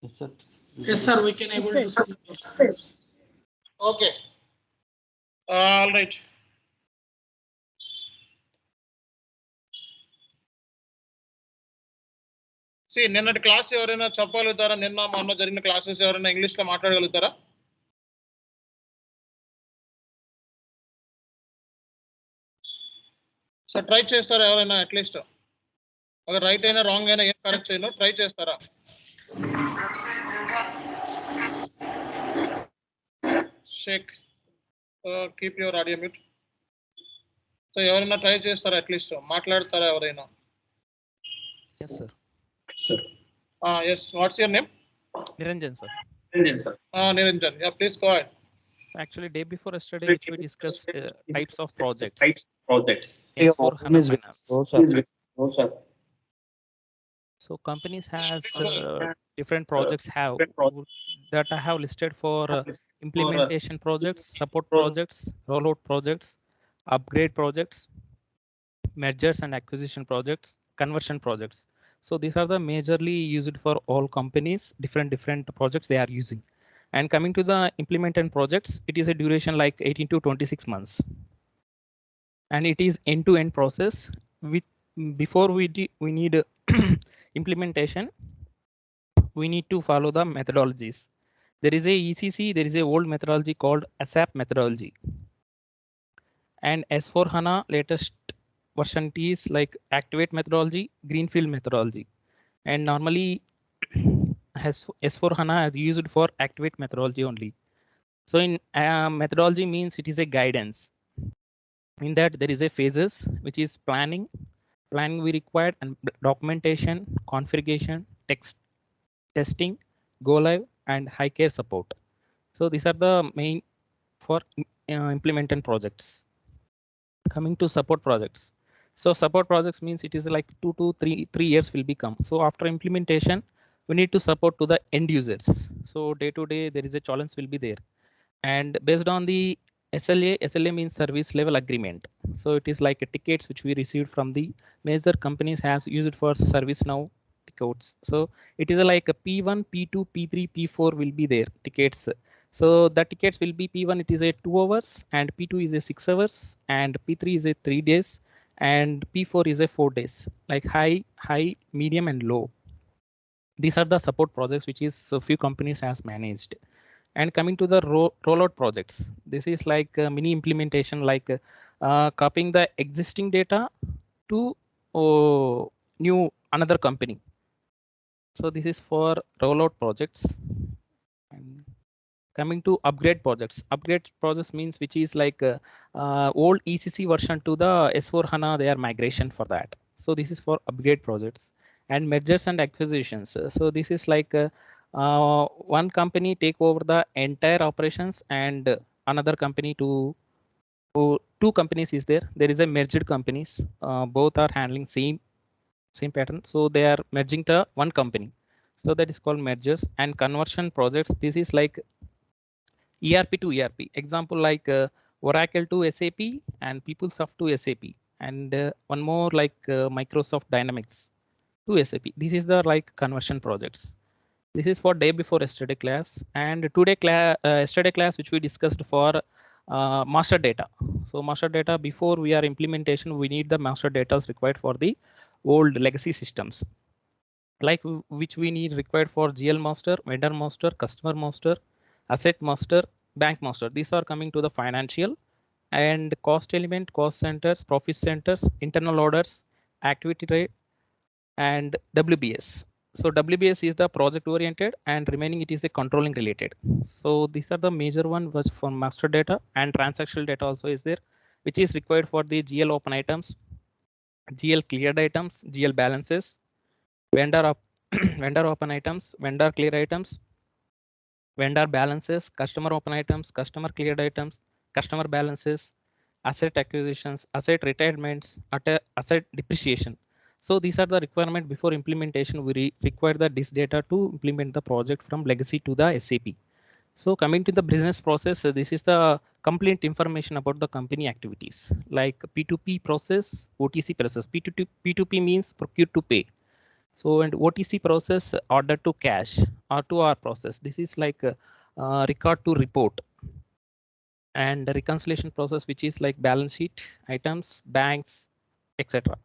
Yes, sir. Yes, sir. We can able to see. Okay. All right. నిన్నటి class ఎవరైనా చెప్పగలుగుతారా? నిన్న మొన్న జరిగిన క్లాసెస్ ఎవరైనా ఇంగ్లీష్లో మాట్లాడగలుగుతారా? సో ట్రై చేస్తారా ఎవరైనా? అట్లీస్ట్ ఒక రైట్ అయినా రాంగ్ అయినా ఏం కరెక్ట్ అయినా ట్రై చేస్తారా? Shaik keep your audio mute. So ఎవరైనా ట్రై చేస్తారా? అట్లీస్ట్ మాట్లాడతారా ఎవరైనా? Yes, sir. Sir. Yes. What's your name? Niranjan, sir. Niranjan, sir. Niranjan. Yeah, please go ahead. Actually, day before yesterday, which we discussed types of projects. Projects. S4 HANA Finance. No, sir. No, sir. So companies has different projects that I have listed for implementation projects, support projects, rollout projects, upgrade projects, mergers and acquisition projects, conversion projects. So these are the majorly used for all companies, different projects they are using. And coming to the implementation projects, it is a duration like 18 to 26 months. And it is end-to-end process. Before we need implementation, we need to follow the methodologies. There is a ECC, there is a old methodology called ASAP methodology. And S4 HANA latest version is like activate methodology, greenfield methodology. And normally S4 HANA is used for activate methodology only. So in methodology means it is a guidance. In that there is a phases, which is planning we required, and documentation, configuration, testing, go live, and high care support. So these are the main for implementation projects. Coming to support projects. So support projects means it is like 2 to 3 years will become. So after implementation, we need to support to the end users. So day to day there is a challenge will be there. And based on the SLA means service level agreement. So it is like a tickets which we received from the major companies has used for ServiceNow tickets. So it is like a P1, P2, P3, P4 will be there tickets. So the tickets will be P1, it is a 2 hours, and P2 is a 6 hours, and P3 is a 3 days, and P4 is a 4 days, like high, medium, and low. These are the support projects which is a few companies has managed. And coming to the rollout projects, this is like a mini implementation, like copying the existing data to new another company. So this is for rollout projects. And coming to upgrade projects means which is like old ECC version to the S4 HANA, they are migration for that. So this is for upgrade projects. And mergers and acquisitions, so this is like one company take over the entire operations, and another company two companies is there. There is a merged companies, both are handling same pattern, so they are merging to one company. So that is called mergers. And conversion projects, this is like ERP to ERP. Example like Oracle to SAP and PeopleSoft to SAP, and one more like Microsoft Dynamics to SAP. This is the like conversion projects. This is for day before yesterday class. And today yesterday class which we discussed for master data. So master data, before we are implementation, we need the master data required for the old legacy systems, like which we need required for GL master, vendor master, customer master, asset master, bank master. These are coming to the financial. And cost element, cost centers, profit centers, internal orders, activity rate, and WBS. So WBS is the project oriented, and remaining it is a controlling related. So these are the major one was for master data. And transactional data also is there, which is required for the GL open items, GL cleared items, GL balances, vendor open items, vendor clear items, vendor balances, customer open items, customer cleared items, customer balances, asset acquisitions, asset retirements, asset depreciation. So these are the requirement before implementation. We require this data to implement the project from legacy to the SAP. So coming to the business process, this is the complete information about the company activities, like P2P process, OTC process. P2P means procure to pay. So and OTC process, order to cash, R2R process. This is like record to report. And the reconciliation process, which is like balance sheet items, banks, etc.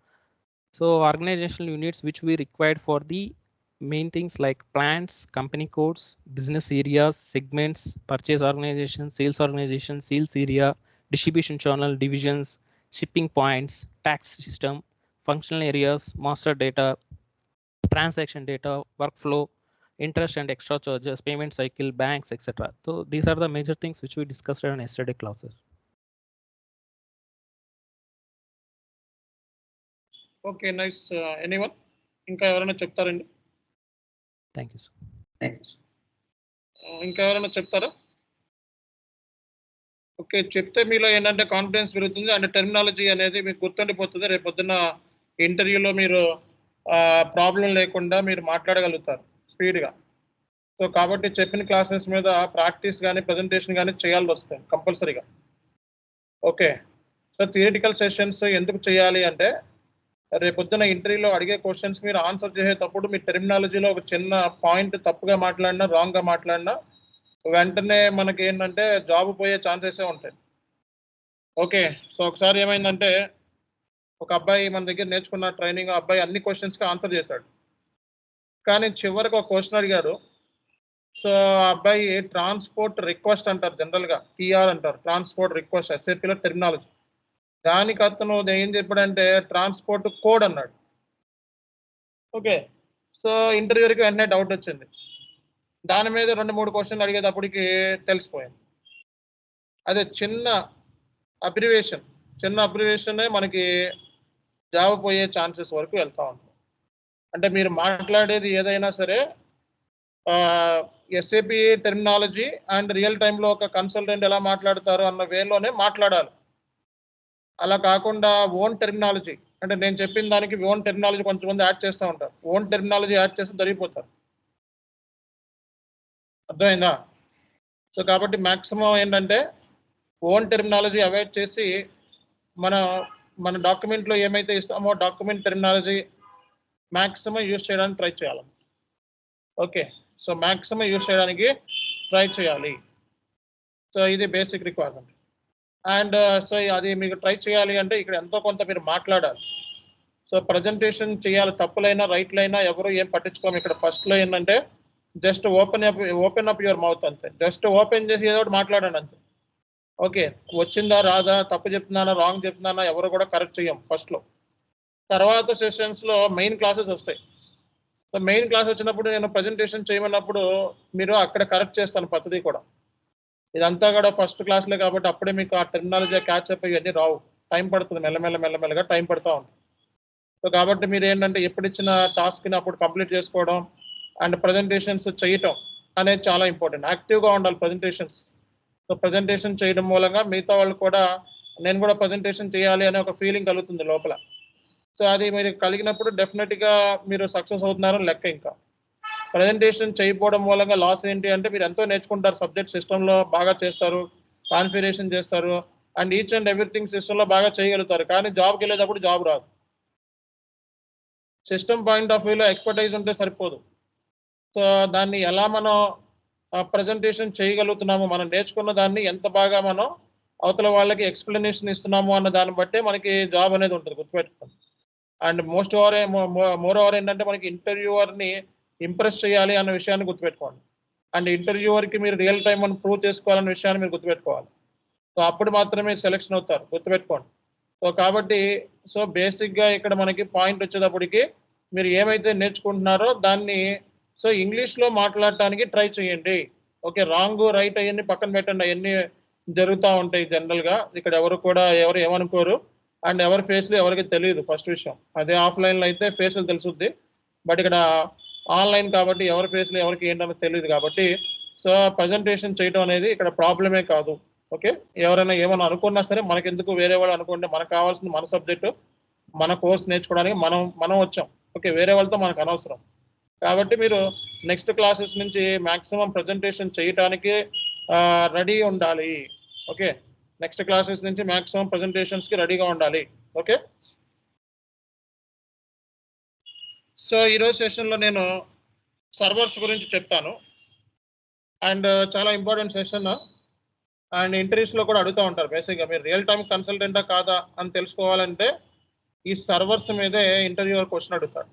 So organizational units which we required for the main things like plants, company codes, business areas, segments, purchase organization, sales area, distribution channel, divisions, shipping points, tax system, functional areas, master data, transaction data, workflow, interest and extra charges, payment cycle, banks, etc. So these are the major things which we discussed in yesterday classes. Okay nice. Anyone ఇంకా ఎవరైనా చెప్తారండి? Thank you, sir. ఇంకా ఎవరైనా చెప్తారా? Okay, చెప్తే మీలో ఏంటంటే confidence పెరుగుతుంది అండ్ టెర్మినాలజీ అనేది మీకు గుర్తుండిపోతుంది. రేపు పొద్దున్న ఇంటర్వ్యూలో మీరు ప్రాబ్లం లేకుండా మీరు మాట్లాడగలుగుతారు స్పీడ్గా. సో కాబట్టి చెప్పిన క్లాసెస్ మీద ప్రాక్టీస్ కానీ ప్రజెంటేషన్ కానీ చేయాల్సి వస్తుంది కంపల్సరీగా. ఓకే, సో థియరిటికల్ సెషన్స్ ఎందుకు చేయాలి అంటే రేపొద్దున ఇంటర్వ్యూలో అడిగే క్వశ్చన్స్ మీరు ఆన్సర్ చేసేటప్పుడు మీ టెర్మినాలజీలో ఒక చిన్న పాయింట్ తప్పుగా మాట్లాడినా, రాంగ్గా మాట్లాడినా వెంటనే మనకి ఏంటంటే జాబ్ పోయే ఛాన్సెసే ఉంటాయి. ఓకే, సో ఒకసారి ఏమైందంటే ఒక అబ్బాయి మన దగ్గర నేర్చుకున్న ట్రైనింగ్ అబ్బాయి అన్ని క్వశ్చన్స్కి ఆన్సర్ చేశాడు. కానీ చివరికి ఒక క్వశ్చన్ అడిగారు. సో ఆ అబ్బాయి ట్రాన్స్పోర్ట్ రిక్వెస్ట్ అంటారు, జనరల్గా టీఆర్ అంటారు, ట్రాన్స్పోర్ట్ రిక్వెస్ట్ ఎస్ఏపీలో టెర్మినాలజీ. దానికి అతను ఏం చెప్పాడంటే ట్రాన్స్పోర్ట్ కోడ్ అన్నాడు. ఓకే, సో ఇంటర్వ్యూకి వెంటనే డౌట్ వచ్చింది. దాని మీద 2-3 క్వశ్చన్లు అడిగేటప్పటికి తెలిసిపోయింది. అదే చిన్న అబ్రివేషనే మనకి జాబ్ పోయే ఛాన్సెస్ వరకు వెళ్తూ ఉంటాం. అంటే మీరు మాట్లాడేది ఏదైనా సరే ఎస్ఏపి టెర్మినాలజీ అండ్ రియల్ టైంలో ఒక కన్సల్టెంట్ ఎలా మాట్లాడతారు అన్న వేలోనే మాట్లాడాలి. అలా కాకుండా ఓన్ టెర్మినాలజీ అంటే నేను చెప్పిన దానికి ఓన్ టెర్మినాలజీ కొంతమంది యాడ్ చేస్తూ ఉంటారు. ఓన్ టెర్మినాలజీ యాడ్ చేస్తే జరిగిపోతారు. అర్థమైందా? సో కాబట్టి మ్యాక్సిమం ఏంటంటే ఓన్ టెర్మినాలజీ అవాయిడ్ చేసి మన డాక్యుమెంట్లో ఏమైతే ఇస్తామో డాక్యుమెంట్ టెర్మినాలజీ మ్యాక్సిమం యూజ్ చేయడానికి ట్రై చేయాలి. ఓకే, సో మ్యాక్సిమం యూజ్ చేయడానికి ట్రై చేయాలి. సో ఇది బేసిక్ రిక్వైర్మెంట్. అండ్ సో అది మీకు ట్రై చేయాలి అంటే ఇక్కడ ఎంతో కొంత మీరు మాట్లాడాలి. సో ప్రజెంటేషన్ చేయాలి, తప్పులైనా రైట్లైనా ఎవరు ఏం పట్టించుకోము. ఇక్కడ ఫస్ట్లో ఏంటంటే just open up your mouth అంతే. జస్ట్ ఓపెన్ చేసి ఏదో ఒకటి మాట్లాడండి అంతే. ఓకే, వచ్చిందా రాదా, తప్పు చెప్తున్నానా రాంగ్ చెప్తున్నానా ఎవరు కూడా కరెక్ట్ చేయం ఫస్ట్లో. తర్వాత సెషన్స్లో మెయిన్ క్లాసెస్ వస్తాయి. సో మెయిన్ క్లాస్ వచ్చినప్పుడు నేను ప్రజెంటేషన్ చేయమన్నప్పుడు మీరు అక్కడ కరెక్ట్ చేస్తాను ప్రతిదీ కూడా. ఇదంతా కూడా ఫస్ట్ క్లాస్లే కాబట్టి అప్పుడే మీకు ఆ టెర్మినాలజీ క్యాచ్ అప్ ఇవన్నీ రావు. టైం పడుతుంది, మెల్లమెల్లగా టైం పడుతూ ఉంటుంది. సో కాబట్టి మీరు ఏంటంటే ఎప్పుడు ఇచ్చిన టాస్క్ని అప్పుడు కంప్లీట్ చేసుకోవడం అండ్ ప్రజెంటేషన్స్ చేయటం అనేది చాలా ఇంపార్టెంట్. యాక్టివ్గా ఉండాలి ప్రజెంటేషన్స్. సో ప్రజెంటేషన్ చేయడం మూలంగా మిగతా వాళ్ళు కూడా నేను కూడా ప్రజెంటేషన్ చేయాలి అనే ఒక ఫీలింగ్ కలుగుతుంది లోపల. సో అది మీరు కలిగినప్పుడు డెఫినెట్గా మీరు సక్సెస్ అవుతున్నారని లెక్క. ఇంకా ప్రజెంటేషన్ చేయకపోవడం మూలంగా లాస్ ఏంటి అంటే మీరు ఎంతో నేర్చుకుంటారు, సబ్జెక్ట్ సిస్టంలో బాగా చేస్తారు, కాన్ఫిగరేషన్ చేస్తారు అండ్ ఈచ్ అండ్ ఎవ్రీథింగ్ సిస్టంలో బాగా చేయగలుగుతారు. కానీ జాబ్కి వెళ్ళేటప్పుడు జాబ్ రాదు. సిస్టమ్ పాయింట్ ఆఫ్ వ్యూలో ఎక్స్పర్టైజ్ ఉంటే సరిపోదు. సో దాన్ని ఎలా మనం ప్రజెంటేషన్ చేయగలుగుతున్నాము, మనం నేర్చుకున్న దాన్ని ఎంత బాగా మనం అవతల వాళ్ళకి ఎక్స్ప్లెనేషన్ ఇస్తున్నాము అన్న దాన్ని బట్టే మనకి జాబ్ అనేది ఉంటుంది, గుర్తుపెట్టుకోండి. అండ్ మోర్ ఓవర్ ఏంటంటే మనకి ఇంటర్వ్యూవర్ని ఇంప్రెస్ చేయాలి అన్న విషయాన్ని గుర్తుపెట్టుకోండి. అండ్ ఇంటర్వ్యూవర్కి మీరు రియల్ టైం అని ప్రూవ్ చేసుకోవాలన్న విషయాన్ని మీరు గుర్తుపెట్టుకోవాలి. సో అప్పుడు మాత్రమే సెలెక్షన్ అవుతారు, గుర్తుపెట్టుకోండి. సో కాబట్టి సో బేసిక్గా ఇక్కడ మనకి పాయింట్ వచ్చేటప్పటికి మీరు ఏమైతే నేర్చుకుంటున్నారో దాన్ని సో ఇంగ్లీష్లో మాట్లాడటానికి ట్రై చేయండి. ఓకే, రాంగ్ రైట్ అవన్నీ పక్కన పెట్టండి, అవన్నీ జరుగుతూ ఉంటాయి జనరల్గా. ఇక్కడ ఎవరు ఏమనుకోరు అండ్ ఎవరి ఫేస్లు ఎవరికి తెలియదు ఫస్ట్ విషయం. అదే ఆఫ్లైన్లో అయితే ఫేస్లు తెలుసుద్ది, బట్ ఇక్కడ ఆన్లైన్ కాబట్టి ఎవరి ఫేస్లు ఎవరికి ఏంటనేది తెలియదు. కాబట్టి సో ప్రజెంటేషన్ చేయడం అనేది ఇక్కడ ప్రాబ్లమే కాదు. ఓకే, ఎవరైనా ఏమైనా అనుకున్నా సరే మనకెందుకు, వేరే వాళ్ళు అనుకుంటే మనకు కావాల్సింది మన సబ్జెక్టు, మన కోర్స్ నేర్చుకోవడానికి మనం వచ్చాం. ఓకే, వేరే వాళ్ళతో మనకు అనవసరం. కాబట్టి మీరు నెక్స్ట్ క్లాసెస్ నుంచి మ్యాక్సిమం ప్రజెంటేషన్ చేయడానికి రెడీ ఉండాలి. ఓకే, నెక్స్ట్ క్లాసెస్ నుంచి మ్యాక్సిమం ప్రజెంటేషన్స్కి రెడీగా ఉండాలి. ఓకే, సో ఈరోజు సెషన్లో నేను సర్వర్స్ గురించి చెప్తాను. అండ్ చాలా ఇంపార్టెంట్ సెషన్. అండ్ ఇంటర్వ్యూస్లో కూడా అడుగుతూ ఉంటారు. బేసిక్గా మీరు రియల్ టైమ్ కన్సల్టెంటా కాదా అని తెలుసుకోవాలంటే ఈ సర్వర్స్ మీదే ఇంటర్వ్యూవర్ క్వశ్చన్ అడుగుతాడు.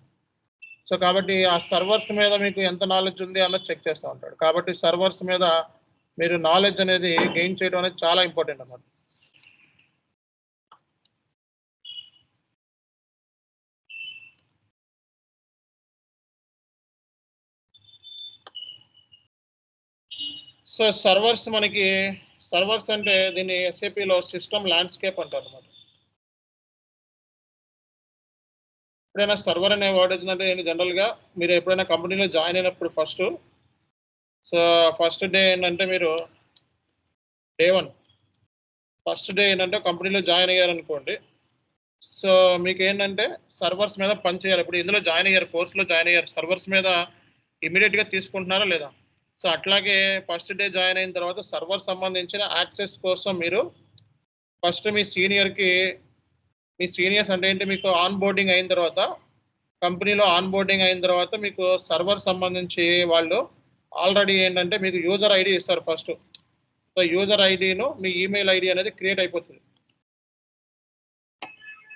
సో కాబట్టి ఆ సర్వర్స్ మీద మీకు ఎంత నాలెడ్జ్ ఉంది అన్నది చెక్ చేస్తూ ఉంటాడు. కాబట్టి సర్వర్స్ మీద మీరు నాలెడ్జ్ అనేది గెయిన్ చేయడం అనేది చాలా ఇంపార్టెంట్ అన్నమాట. సో సర్వర్స్ అంటే దీన్ని ఎస్ఏపిలో సిస్టమ్ ల్యాండ్స్కేప్ అంటారు అన్నమాట. ఎప్పుడైనా సర్వర్ అనే వర్డ్ వచ్చిందంటే జనరల్గా మీరు ఎప్పుడైనా కంపెనీలో జాయిన్ అయినప్పుడు ఫస్ట్ డే ఏంటంటే మీరు ఫస్ట్ డే ఏంటంటే కంపెనీలో జాయిన్ అయ్యారనుకోండి. సో మీకు ఏంటంటే సర్వర్స్ మీద పని చేయాలి. ఇప్పుడు ఇందులో జాయిన్ అయ్యారు, కోర్సులో జాయిన్ అయ్యారు, సర్వర్స్ మీద ఇమీడియట్గా తీసుకుంటున్నారా లేదా? సో అట్లాగే ఫస్ట్ డే జాయిన్ అయిన తర్వాత సర్వర్ సంబంధించిన యాక్సెస్ కోసం మీరు ఫస్ట్ మీ సీనియర్స్ అంటే ఏంటి, మీకు ఆన్ బోర్డింగ్ అయిన తర్వాత కంపెనీలో ఆన్ బోర్డింగ్ అయిన తర్వాత మీకు సర్వర్ సంబంధించి వాళ్ళు ఆల్రెడీ ఏంటంటే మీకు యూజర్ ఐడి ఇస్తారు ఫస్ట్. సో యూజర్ ఐడిను మీ ఈమెయిల్ ఐడి అనేది క్రియేట్ అయిపోతుంది.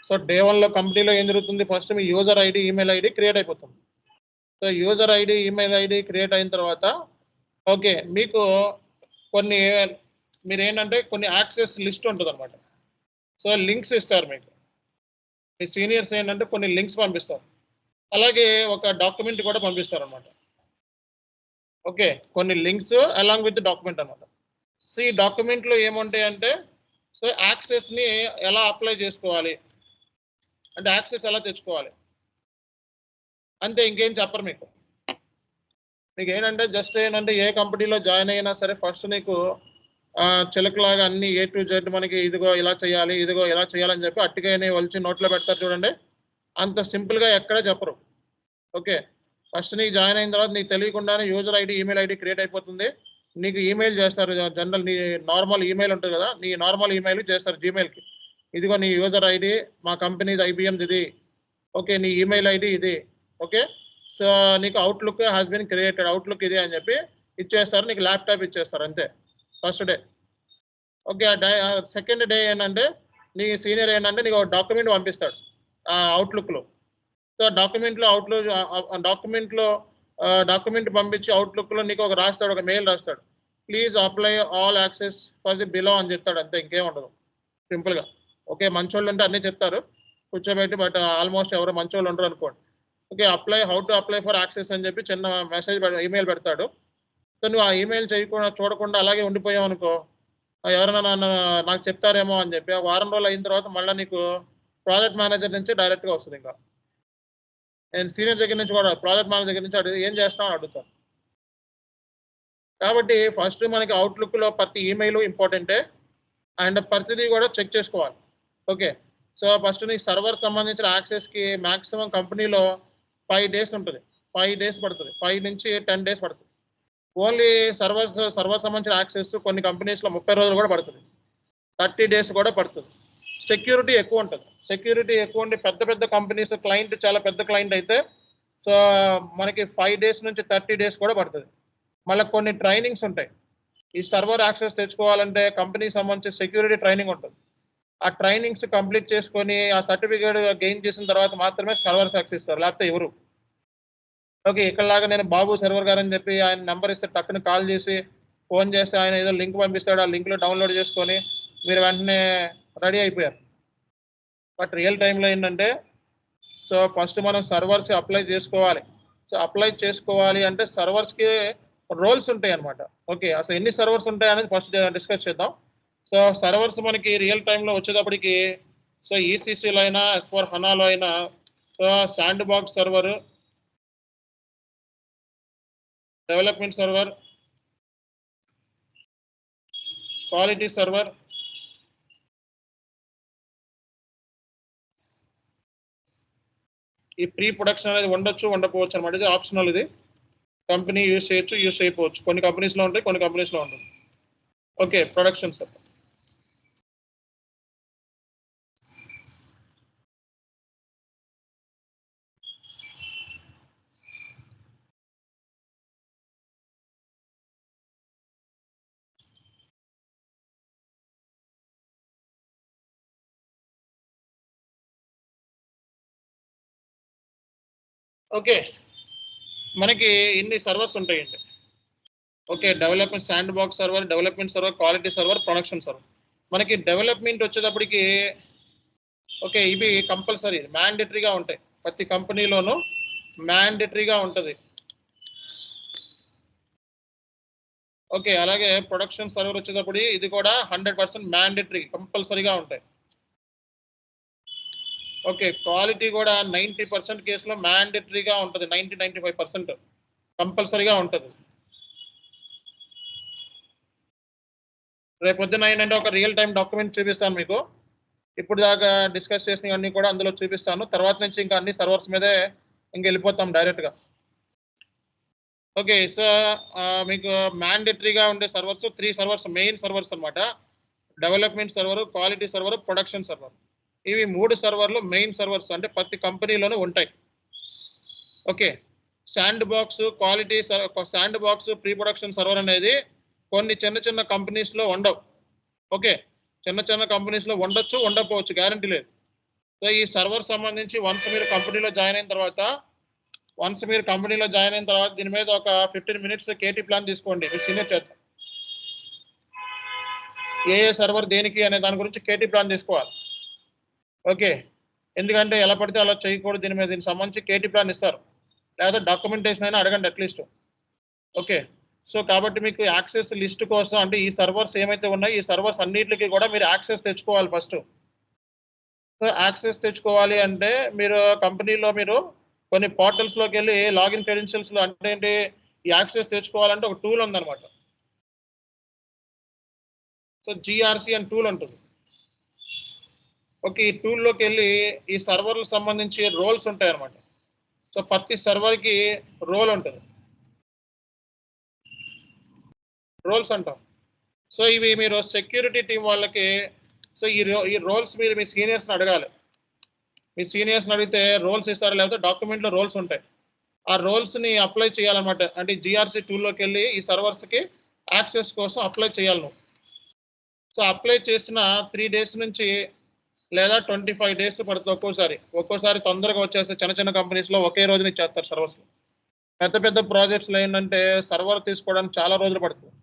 సో డే 1లో కంపెనీలో ఏం జరుగుతుంది, ఫస్ట్ మీ user ID email ID create అయిపోతుంది. So user ID email ID create అయిన తర్వాత ఓకే మీకు మీరు ఏంటంటే కొన్ని యాక్సెస్ లిస్ట్ ఉంటుంది అనమాట. సో లింక్స్ ఇస్తారు మీకు. మీ సీనియర్స్ ఏంటంటే కొన్ని లింక్స్ పంపిస్తారు, అలాగే ఒక డాక్యుమెంట్ కూడా పంపిస్తారు అనమాట. ఓకే, కొన్ని లింక్స్ అలాంగ్ విత్ డాక్యుమెంట్ అనమాట. సో ఈ డాక్యుమెంట్లో ఏముంటాయి అంటే సో యాక్సెస్ని ఎలా అప్లై చేసుకోవాలి అంటే యాక్సెస్ ఎలా తెచ్చుకోవాలి అంతే, ఇంకేం చెప్పరు మీకు. ఏంటంటే జస్ట్ ఏంటంటే ఏ కంపెనీలో జాయిన్ అయినా సరే ఫస్ట్ నీకు చిలకలాగా అన్ని A to Z మనకి ఇదిగో ఇలా చేయాలి, ఇదిగో ఇలా చేయాలని చెప్పి అట్టిగానే వలిచి నోట్లో పెడతారు చూడండి. అంత సింపుల్గా ఎక్కడ చెప్పరు. ఓకే, ఫస్ట్ నీకు జాయిన్ అయిన తర్వాత నీకు తెలియకుండానే user ID email ID create అయిపోతుంది. నీకు ఈమెయిల్ చేస్తారు, జనరల్ నీ నార్మల్ ఈమెయిల్ ఉంటుంది కదా, నీ నార్మల్ ఈమెయిల్ చేస్తారు జీమెయిల్కి. ఇదిగో నీ యూజర్ ఐడి మా కంపెనీది IBMది ఇది, ఓకే నీ ఈమెయిల్ ఐడి ఇది, ఓకే సో నీకు Outlook has been created, Outlook ఇది అని చెప్పి ఇచ్చేస్తారు. నీకు ల్యాప్టాప్ ఇచ్చేస్తారు అంతే first day. Okay, second day ఏంటంటే నీ సీనియర్ ఏంటంటే నీకు ఒక డాక్యుమెంట్ పంపిస్తాడు అవుట్లుక్లో. సో డాక్యుమెంట్ పంపించి అవుట్లుక్లో నీకు ఒక మెయిల్ రాస్తాడు, please apply all access for the below అని చెప్తాడు అంతే, ఇంకేం ఉండదు సింపుల్గా. ఓకే, మంచోళ్ళు అంటే అన్నీ చెప్తారు కూర్చోబెట్టి, బట్ ఆల్మోస్ట్ ఎవరు మంచోళ్ళు ఉండరు అనుకోండి. Okay, how to apply for access అని చెప్పి చిన్న మెసేజ్ ఈమెయిల్ పెడతాడు. సో నువ్వు ఆ ఈమెయిల్ చూడకుండా అలాగే ఉండిపోయావు అనుకో, ఎవరైనా నాకు చెప్తారేమో అని చెప్పి వారం రోజులు అయిన తర్వాత మళ్ళీ నీకు ప్రాజెక్ట్ మేనేజర్ నుంచి డైరెక్ట్గా వస్తుంది. ఇంకా నేను సీనియర్ దగ్గర నుంచి కూడా ప్రాజెక్ట్ మేనేజర్ దగ్గర నుంచి అడిగి ఏం చేస్తామని అడుగుతాను. కాబట్టి ఫస్ట్ మనకి అవుట్లుక్లో ప్రతి ఈమెయిల్ ఇంపార్టెంటే అండ్ ప్రతిదీ కూడా చెక్ చేసుకోవాలి. ఓకే, సో ఫస్ట్ నీకు సర్వర్ సంబంధించిన యాక్సెస్కి మ్యాక్సిమం కంపెనీలో 5 days ఉంటుంది, 5 days పడుతుంది, 5 నుంచి 10 days పడుతుంది. ఓన్లీ సర్వర్ సంబంధించిన యాక్సెస్ కొన్ని కంపెనీస్లో 30 రోజులు కూడా పడుతుంది, 30 days కూడా పడుతుంది. సెక్యూరిటీ ఎక్కువ ఉంటుంది, ఉండి పెద్ద కంపెనీస్ క్లయింట్ చాలా పెద్ద క్లయింట్ అయితే సో మనకి 5 days నుంచి 30 days కూడా పడుతుంది. మళ్ళీ కొన్ని ట్రైనింగ్స్ ఉంటాయి. ఈ సర్వర్ యాక్సెస్ తెచ్చుకోవాలంటే కంపెనీకి సంబంధించి సెక్యూరిటీ ట్రైనింగ్ ఉంటుంది. ఆ ట్రైనింగ్స్ కంప్లీట్ చేసుకొని ఆ సర్టిఫికేట్ గెయిన్ చేసిన తర్వాత మాత్రమే సర్వర్స్ యాక్సెస్ ఇస్తారు, లేకపోతే ఎవరు. ఓకే, ఇక్కడలాగా నేను బాబు సర్వర్ గారు అని చెప్పి ఆయన నెంబర్ ఇస్తే టక్కున కాల్ చేసి ఫోన్ చేస్తే ఆయన ఏదో లింక్ పంపిస్తాడు, ఆ లింక్లో డౌన్లోడ్ చేసుకొని మీరు వెంటనే రెడీ అయిపోయారు. బట్ రియల్ టైంలో ఏంటంటే సో ఫస్ట్ మనం సర్వర్స్ అప్లై చేసుకోవాలి. సో అప్లై చేసుకోవాలి అంటే సర్వర్స్కి రోల్స్ ఉంటాయి అన్నమాట. ఓకే, అసలు ఎన్ని సర్వర్స్ ఉంటాయి అనేది ఫస్ట్ డిస్కస్ చేద్దాం. సో సర్వర్స్ మనకి రియల్ టైంలో వచ్చేటప్పటికి సో ECCలో అయినా S/4HANAలో అయినా so sand box server, development server, quality server, ఈ ప్రీ ప్రొడక్షన్ అనేది ఉండకపోవచ్చు అనమాట. ఇది ఆప్షనల్, ఇది కంపెనీ యూజ్ చేయొచ్చు, యూజ్ చేయకపోవచ్చు. కొన్ని కంపెనీస్లో ఉంటాయి, కొన్ని కంపెనీస్లో ఉంటుంది. Okay, production server. ఓకే, మనకి ఇన్ని సర్వర్స్ ఉంటాయండి. Okay, development sand box server, development server, quality server, production server. మనకి డెవలప్మెంట్ వచ్చేటప్పటికి ఓకే, ఇవి కంపల్సరీ మ్యాండేటరీగా ఉంటాయి. ప్రతి కంపెనీలోనూ మ్యాండేటరీగా ఉంటుంది. ఓకే, అలాగే ప్రొడక్షన్ సర్వర్ వచ్చేటప్పుడు ఇది కూడా 100% మ్యాండేటరీ కంపల్సరీగా ఉంటాయి. ఓకే, క్వాలిటీ కూడా 90% కేసులో మ్యాండేటరీగా ఉంటుంది. 95% కంపల్సరీగా ఉంటుంది. రేపు పొద్దున ఏంటంటే ఒక రియల్ టైం డాక్యుమెంట్ చూపిస్తాను మీకు. ఇప్పుడు దాకా డిస్కస్ చేసినవన్నీ కూడా అందులో చూపిస్తాను. తర్వాత నుంచి ఇంకా అన్ని సర్వర్స్ మీదే ఇంక వెళ్ళిపోతాం డైరెక్ట్గా. ఓకే, సో మీకు మ్యాండేటరీగా ఉండే సర్వర్స్ 3 సర్వర్స్, మెయిన్ సర్వర్స్ అనమాట. Development server, quality server, production server. ఇవి 3 సర్వర్లు మెయిన్ సర్వర్స్, అంటే ప్రతి కంపెనీలోనూ ఉంటాయి. Okay, sand box, quality sand box, pre production server అనేది కొన్ని చిన్న చిన్న కంపెనీస్లో ఉండవు. ఓకే, చిన్న చిన్న కంపెనీస్లో ఉండొచ్చు, ఉండకపోవచ్చు, గ్యారంటీ లేదు. సో ఈ సర్వర్ సంబంధించి వన్స్ మీరు కంపెనీలో జాయిన్ అయిన తర్వాత దీని మీద ఒక 15 minutes కేటీ ప్లాన్ తీసుకోండి. మీ సీనియర్ చేద్దాం ఏ సర్వర్ దేనికి అనే దాని గురించి కేటీ ప్లాన్ తీసుకోవాలి. ఓకే, ఎందుకంటే ఎలా పడితే అలా చేయకూడదు. దీనికి సంబంధించి కేటీ ప్లాన్ ఇస్తారు, లేదా డాక్యుమెంటేషన్ అయినా అడగండి అట్లీస్ట్. ఓకే, సో కాబట్టి మీకు యాక్సెస్ లిస్ట్ కోసం, అంటే ఈ సర్వర్స్ ఏమైతే ఉన్నాయో ఈ సర్వర్స్ అన్నిటికీ కూడా మీరు యాక్సెస్ తెచ్చుకోవాలి ఫస్ట్. సో యాక్సెస్ తెచ్చుకోవాలి అంటే మీరు కంపెనీలో మీరు కొన్ని పోర్టల్స్లోకి వెళ్ళి లాగిన్ క్రెడెన్షియల్స్లో అంటే ఏంటి, ఈ యాక్సెస్ తెచ్చుకోవాలంటే ఒక టూల్ ఉందన్నమాట. సో జిఆర్సి అని టూల్ ఉంటుంది. ఓకే, ఈ టూల్లోకి వెళ్ళి ఈ సర్వర్లకు సంబంధించి రోల్స్ ఉంటాయి అన్నమాట. సో ప్రతి సర్వర్కి రోల్ ఉంటుంది, రోల్స్ అంటాం. సో ఇవి మీరు సెక్యూరిటీ టీం వాళ్ళకి, సో ఈ రోల్స్ మీరు మీ సీనియర్స్ని అడగాలి. మీ సీనియర్స్ని అడిగితే రోల్స్ ఇస్తారు, లేకపోతే డాక్యుమెంట్లో రోల్స్ ఉంటాయి. ఆ రోల్స్ని అప్లై చేయాలన్నమాట. అంటే జిఆర్సి టూల్లోకి వెళ్ళి ఈ సర్వర్స్కి యాక్సెస్ కోసం అప్లై చేయాలి నువ్వు. సో అప్లై చేసిన 3 days నుంచి లేదా 25 days పడుతుంది. ఒక్కోసారి తొందరగా వచ్చేస్తే చిన్న చిన్న కంపెనీస్లో ఒకే రోజున ఇచ్చేస్తారు సర్వర్స్. పెద్ద పెద్ద ప్రాజెక్ట్స్లో ఏంటంటే సర్వర్ తీసుకోవడానికి చాలా రోజులు పడుతుంది.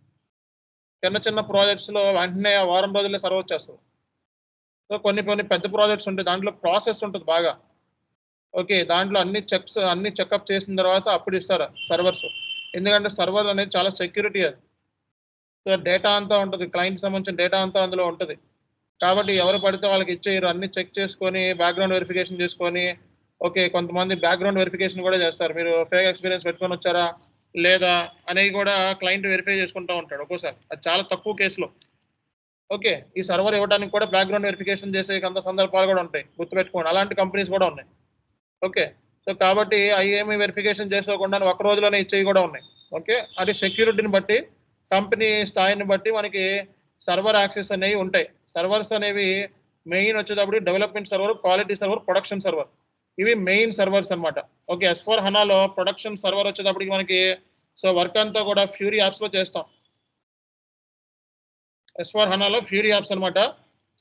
చిన్న చిన్న ప్రాజెక్ట్స్లో వెంటనే వారం రోజులే సర్వర్ వచ్చేస్తుంది. సో కొన్ని పెద్ద ప్రాజెక్ట్స్ ఉంటాయి, దాంట్లో ప్రాసెస్ ఉంటుంది బాగా. ఓకే, దాంట్లో అన్ని చెకప్ చేసిన తర్వాత అప్పుడు ఇస్తారు సర్వర్స్. ఎందుకంటే సర్వర్ అనేది చాలా సెక్యూరిటీ అది. సో డేటా అంతా ఉంటుంది, క్లయింట్ సంబంధించిన డేటా అంతా అందులో ఉంటుంది. కాబట్టి ఎవరు పడితే వాళ్ళకి ఇచ్చేయరు, అన్ని చెక్ చేసుకొని బ్యాక్గ్రౌండ్ వెరిఫికేషన్ చేసుకొని. ఓకే, కొంతమంది బ్యాక్గ్రౌండ్ వెరిఫికేషన్ కూడా చేస్తారు. మీరు ఫేక్ ఎక్స్పీరియన్స్ పెట్టుకొని వచ్చారా లేదా అనేవి కూడా క్లయింట్ వెరిఫై చేసుకుంటూ ఉంటాడు ఒక్కోసారి. అది చాలా తక్కువ కేసులో. ఓకే, ఈ సర్వర్ ఇవ్వడానికి కూడా బ్యాక్గ్రౌండ్ వెరిఫికేషన్ చేసే కొంత సందర్భాలు కూడా ఉంటాయి, గుర్తుపెట్టుకోండి. అలాంటి కంపెనీస్ కూడా ఉన్నాయి. ఓకే, సో కాబట్టి ఐఏమి వెరిఫికేషన్ చేసుకోకుండా ఒక రోజులోనే ఇచ్చేవి కూడా ఉన్నాయి. ఓకే, అది సెక్యూరిటీని బట్టి, కంపెనీ స్థాయిని బట్టి మనకి సర్వర్ యాక్సెస్ అనేవి ఉంటాయి. సర్వర్స్ అనేవి మెయిన్ వచ్చేటప్పుడు development server, quality server, production server, ఇవి మెయిన్ సర్వర్స్ అనమాట. ఓకే, S/4HANAలో ప్రొడక్షన్ సర్వర్ వచ్చేటప్పటికి మనకి సో వర్క్ అంతా కూడా ఫ్యూరీ యాప్స్లో చేస్తాం. S/4HANAలో ఫ్యూరీ యాప్స్ అనమాట.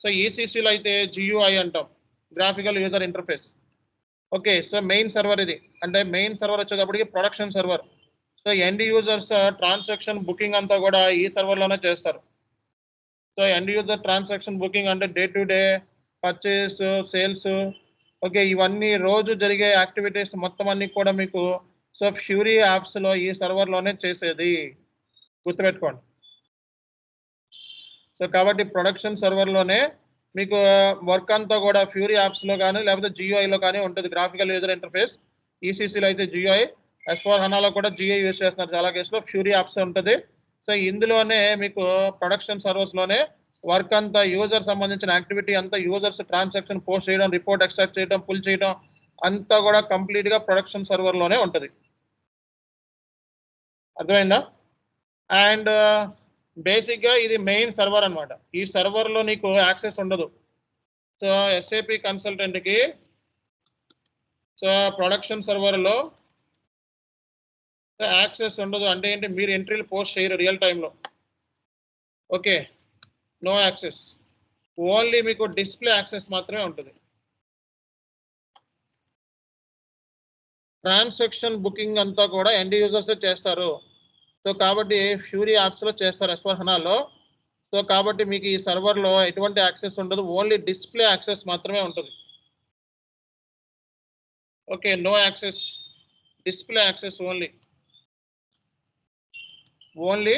సో ECCలో అయితే GUI అంటాం, graphical user interface. Okay, so main server ఇది. అంటే మెయిన్ సర్వర్ వచ్చేటప్పటికి production server. So end users transaction booking అంతా కూడా ఈ సర్వర్లోనే చేస్తారు. So end user transaction booking అంటే day to day purchase, sales, okay, ఇవన్నీ రోజు జరిగే యాక్టివిటీస్ మొత్తం అన్ని కూడా మీకు సో ఫ్యూరీ యాప్స్లో ఈ సర్వర్లోనే చేసేది, గుర్తుపెట్టుకోండి. సో కాబట్టి ప్రొడక్షన్ సర్వర్లోనే మీకు వర్క్ అంతా కూడా ఫ్యూరీ యాప్స్లో కానీ లేకపోతే GUIలో కానీ ఉంటుంది, గ్రాఫికల్ యూజర్ ఇంటర్ఫేస్. ECCలో అయితే GUI, S/4HANAలో కూడా GUI యూజ్ చేస్తున్నారు చాలా కేసులో, ఫ్యూరీ యాప్స్ ఉంటుంది. సో ఇందులోనే మీకు ప్రొడక్షన్ సర్వర్స్లోనే వర్క్ అంతా యూజర్ సంబంధించిన యాక్టివిటీ అంతా, యూజర్స్ ట్రాన్సాక్షన్ పోస్ట్ చేయడం, రిపోర్ట్ ఎక్స్ట్రాక్ట్ చేయడం, పుల్ చేయడం అంతా కూడా కంప్లీట్గా ప్రొడక్షన్ సర్వర్లోనే ఉంటుంది. అర్థమైందా? అండ్ బేసిక్గా ఇది మెయిన్ సర్వర్ అనమాట. ఈ సర్వర్లో నీకు యాక్సెస్ ఉండదు. సో SAP కన్సల్టెంట్కి సో ప్రొడక్షన్ సర్వర్లో యాక్సెస్ ఉండదు. అంటే ఏంటి, మీరు ఎంట్రీలు పోస్ట్ చేయరు రియల్ టైంలో. ఓకే, నో యాక్సెస్, ఓన్లీ మీకు డిస్ప్లే యాక్సెస్ మాత్రమే ఉంటుంది. ట్రాన్సాక్షన్ బుకింగ్ అంతా కూడా ఎండ్ యూజర్స్ చేస్తారు. సో కాబట్టి ఫ్యూరీ యాప్స్లో చేస్తారు S/4HANAలో. సో కాబట్టి మీకు ఈ సర్వర్లో ఎటువంటి యాక్సెస్ ఉండదు, ఓన్లీ డిస్ప్లే యాక్సెస్ మాత్రమే ఉంటుంది. Okay, no access, display access only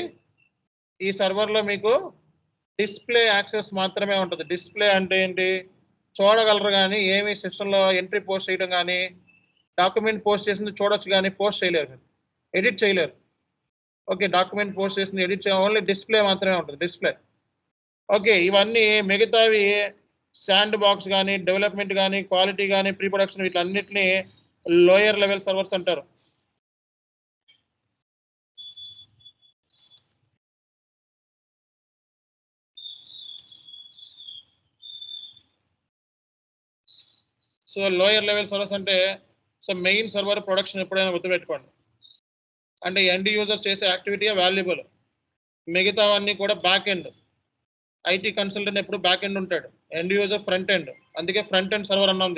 ఈ సర్వర్లో మీకు డిస్ప్లే యాక్సెస్ మాత్రమే ఉంటుంది. డిస్ప్లే అంటే ఏంటి, చూడగలరు కానీ ఏమి సిస్టంలో ఎంట్రీ పోస్ట్ చేయడం కానీ డాక్యుమెంట్ పోస్ట్ చేసింది చూడొచ్చు కానీ పోస్ట్ చేయలేరు, ఎడిట్ చేయలేరు. ఓకే, డాక్యుమెంట్ పోస్ట్ చేసింది ఎడిట్ చేయాలి, ఓన్లీ డిస్ప్లే మాత్రమే ఉంటుంది, డిస్ప్లే. ఓకే, ఇవన్నీ మిగతావి శాండ్ బాక్స్ కానీ డెవలప్మెంట్ కానీ క్వాలిటీ కానీ ప్రీ ప్రొడక్షన్ వీటన్నిటిని లోయర్ లెవెల్ సర్వర్స్ అంటారు. సో లోయర్ లెవెల్ సర్వర్స్ అంటే సో మెయిన్ సర్వర్ ప్రొడక్షన్ ఎప్పుడైనా గుర్తుపెట్టుకోండి. అంటే ఎండ్ యూజర్స్ చేసే యాక్టివిటీ వాల్యుబుల్, మిగతావన్నీ కూడా బ్యాక్ ఎండ్. ఐటీ కన్సల్టెంట్ ఎప్పుడు బ్యాక్ ఎండ్ ఉంటాడు, ఎండ్ యూజర్ ఫ్రంట్ ఎండ్. అందుకే ఫ్రంట్ ఎండ్ సర్వర్ అన్నాం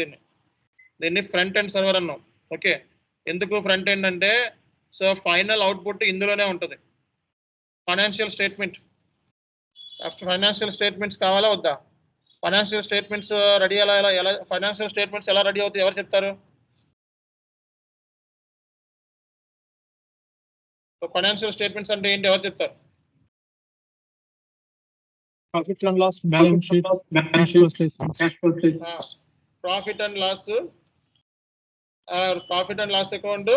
దీన్ని ఫ్రంట్ ఎండ్ సర్వర్ అన్నాం. ఓకే, ఎందుకు ఫ్రంట్ ఎండ్ అంటే సో ఫైనల్ అవుట్పుట్ ఇందులోనే ఉంటుంది. ఫైనాన్షియల్ స్టేట్మెంట్స్ కావాలా వద్దా? ఫైనాన్షియల్ స్టేట్మెంట్స్ రెడీ ఎలా ఫైనాన్షియల్ స్టేట్మెంట్స్ ఎలా రెడీ అవుతాయి ఎవరు చెప్తారు? ఫైనాన్షియల్ స్టేట్మెంట్స్ అంటే ఏంటి ఎవరు చెప్తారు? Profit and loss, balance sheet, cash flow statements. Profit and loss account,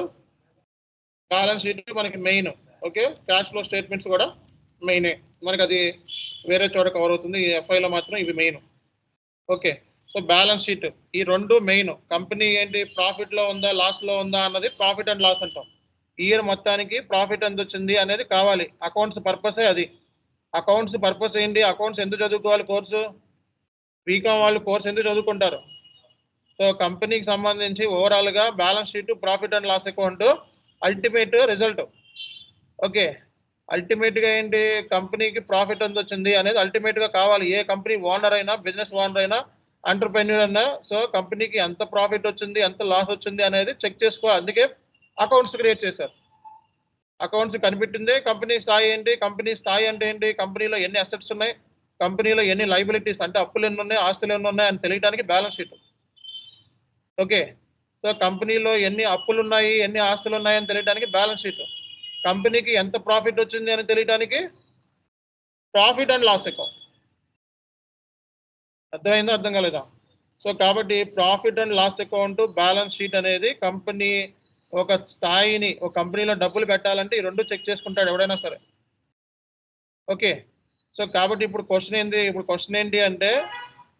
balance sheet మనకి main. Okay, cash flow statements కూడా మెయినే, మనకి అది వేరే చోట కవర్ అవుతుంది, ఈ FIలో మాత్రం ఇవి main. Okay, so balance sheet ఈ రెండు మెయిన్. కంపెనీ ఏంటి ప్రాఫిట్లో ఉందా లాస్లో ఉందా అన్నది ప్రాఫిట్ అండ్ లాస్ అంటాం. ఇయర్ మొత్తానికి ప్రాఫిట్ ఎంత వచ్చింది అనేది కావాలి, అకౌంట్స్ పర్పసే అది. అకౌంట్స్ పర్పస్ ఏంటి, అకౌంట్స్ ఎందుకు చదువుకోవాలి కోర్సు, బీకామ్ వాళ్ళు కోర్స్ ఎందుకు చదువుకుంటారు? సో కంపెనీకి సంబంధించి ఓవరాల్గా balance sheet, profit and loss account, ultimate result. Okay, అల్టిమేట్గా ఏంటి కంపెనీకి ప్రాఫిట్ ఎంత వచ్చింది అనేది అల్టిమేట్గా కావాలి. ఏ కంపెనీ ఓనర్ అయినా, బిజినెస్ ఓనర్ అయినా, ఎంటర్ప్రెన్యూర్ అయినా, సో కంపెనీకి ఎంత ప్రాఫిట్ వచ్చింది ఎంత లాస్ వచ్చింది అనేది చెక్ చేసుకోవాలి. అందుకే అకౌంట్స్ క్రియేట్ చేశారు. అకౌంట్స్ కనిపెట్టిందే కంపెనీ స్థాయి ఏంటి, కంపెనీ స్థాయి అంటే ఏంటి, కంపెనీలో ఎన్ని అసెట్స్ ఉన్నాయి, కంపెనీలో ఎన్ని లైబిలిటీస్ అంటే అప్పులు ఎన్ని ఉన్నాయి, ఆస్తులు ఎన్ని ఉన్నాయి అని తెలియడానికి బ్యాలెన్స్ షీట్. ఓకే, సో కంపెనీలో ఎన్ని అప్పులు ఉన్నాయి ఎన్ని ఆస్తులు ఉన్నాయి అని తెలియడానికి బ్యాలెన్స్ షీట్. కంపెనీకి ఎంత ప్రాఫిట్ వచ్చింది అని తెలియడానికి ప్రాఫిట్ అండ్ లాస్ అకౌంట్. అర్థమైందో అర్థం కాలేదా? సో కాబట్టి profit and loss account, balance sheet అనేది కంపెనీ ఒక స్థాయిని, ఒక కంపెనీలో డబ్బులు పెట్టాలంటే ఈ రెండు చెక్ చేసుకుంటాడు ఎవడైనా సరే. ఓకే, సో కాబట్టి ఇప్పుడు క్వశ్చన్ ఏంటి అంటే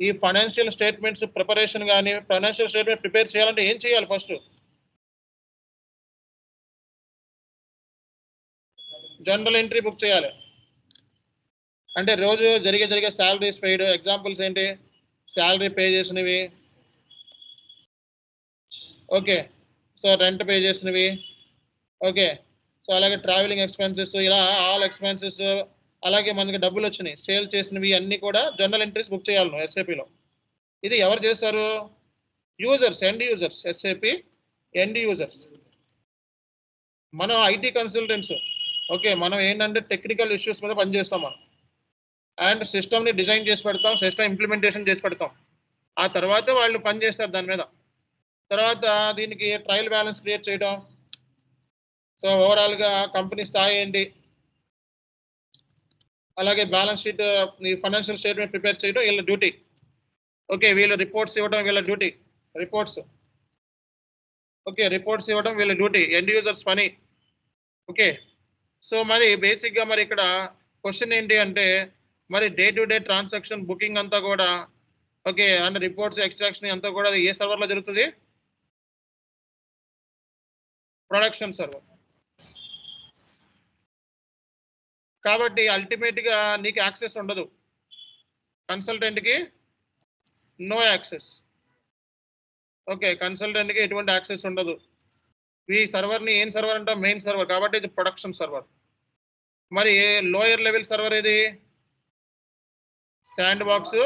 ఈ ఫైనాన్షియల్ స్టేట్మెంట్స్ ప్రిపరేషన్ కానీ ఫైనాన్షియల్ స్టేట్మెంట్ ప్రిపేర్ చేయాలంటే ఏం చేయాలి? ఫస్ట్ జనరల్ ఎంట్రీ బుక్ చేయాలి. అంటే రోజు జరిగే శాలరీస్ పెయిడ్, ఎగ్జాంపుల్స్ ఏంటి, శాలరీ పే చేసినవి, ఓకే, సో రెంట్ పే చేసినవి, ఓకే, సో అలాగే ట్రావెలింగ్ ఎక్స్పెన్సెస్, ఇలా ఆల్ ఎక్స్పెన్సెస్, అలాగే మనకి డబ్బులు వచ్చినాయి సేల్ చేసినవి అన్నీ కూడా జనరల్ ఎంట్రీస్ బుక్ చేయాలి నువ్వు SAPలో. ఇది ఎవరు చేస్తారు? Users, end users, SAP end users. మనం ఐటీ కన్సల్టెంట్స్. ఓకే, మనం ఏంటంటే టెక్నికల్ ఇష్యూస్ మీద పనిచేస్తాం మనం, అండ్ సిస్టమ్ని డిజైన్ చేసి పెడతాం, సిస్టమ్ ఇంప్లిమెంటేషన్ చేసి పెడతాం. ఆ తర్వాత వాళ్ళు పని చేస్తారు దాని మీద. తర్వాత దీనికి ట్రయల్ బ్యాలెన్స్ క్రియేట్ చేయడం, సో ఓవరాల్గా కంపెనీ స్థాయి ఏంటి, అలాగే బ్యాలెన్స్ షీట్, ఈ ఫైనాన్షియల్ స్టేట్మెంట్ ప్రిపేర్ చేయడం వీళ్ళ డ్యూటీ. ఓకే, వీళ్ళు రిపోర్ట్స్ ఇవ్వడం వీళ్ళ డ్యూటీ, రిపోర్ట్స్. ఓకే, రిపోర్ట్స్ ఇవ్వడం వీళ్ళ డ్యూటీ, ఎండ్ యూజర్స్ పని. ఓకే, సో మరి బేసిక్గా మరి ఇక్కడ క్వశ్చన్ ఏంటి అంటే మరి day to day transaction booking అంతా కూడా ఓకే అండ్ రిపోర్ట్స్ ఎక్స్ట్రాక్షన్ అంతా కూడా ఏ సర్వర్లో జరుగుతుంది? Production server. కాబట్టి అల్టిమేట్గా నీకు యాక్సెస్ ఉండదు, కన్సల్టెంట్కి నో యాక్సెస్. ఓకే, కన్సల్టెంట్కి ఎటువంటి యాక్సెస్ ఉండదు. ఈ సర్వర్ని ఏం సర్వర్ అంటాం? మెయిన్ సర్వర్, కాబట్టి ఇది ప్రొడక్షన్ సర్వర్. మరి లోయర్ లెవెల్ సర్వర్ ఏది? Sandbox,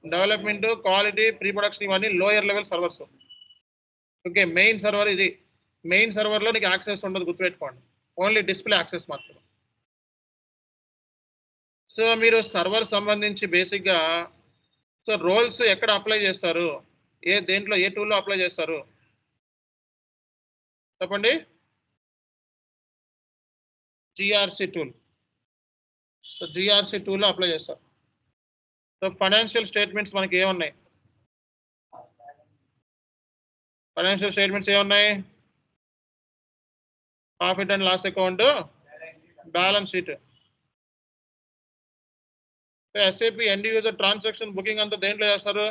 development, quality, pre production, ఇవన్నీ lower level servers. Okay, main server ఇది. మెయిన్ సర్వర్లో నీకు యాక్సెస్ ఉండదు, గుర్తుపెట్టుకోండి. ఓన్లీ డిస్ప్లే యాక్సెస్ మాత్రం. సో మీరు సర్వర్ సంబంధించి బేసిక్గా సో రోల్స్ ఎక్కడ అప్లై చేస్తారు, దేంట్లో ఏ టూల్లో అప్లై చేస్తారు చెప్పండి. GRC tool. సో జిఆర్సి టూల్లో అప్లై చేస్తారు. సో ఫైనాన్షియల్ స్టేట్మెంట్స్ మనకి ఏమున్నాయి, ఫైనాన్షియల్ స్టేట్మెంట్స్ ఏమున్నాయి, profit and loss account, balance sheet. SAP end user transaction booking అంతా దేంట్లో చేస్తారు.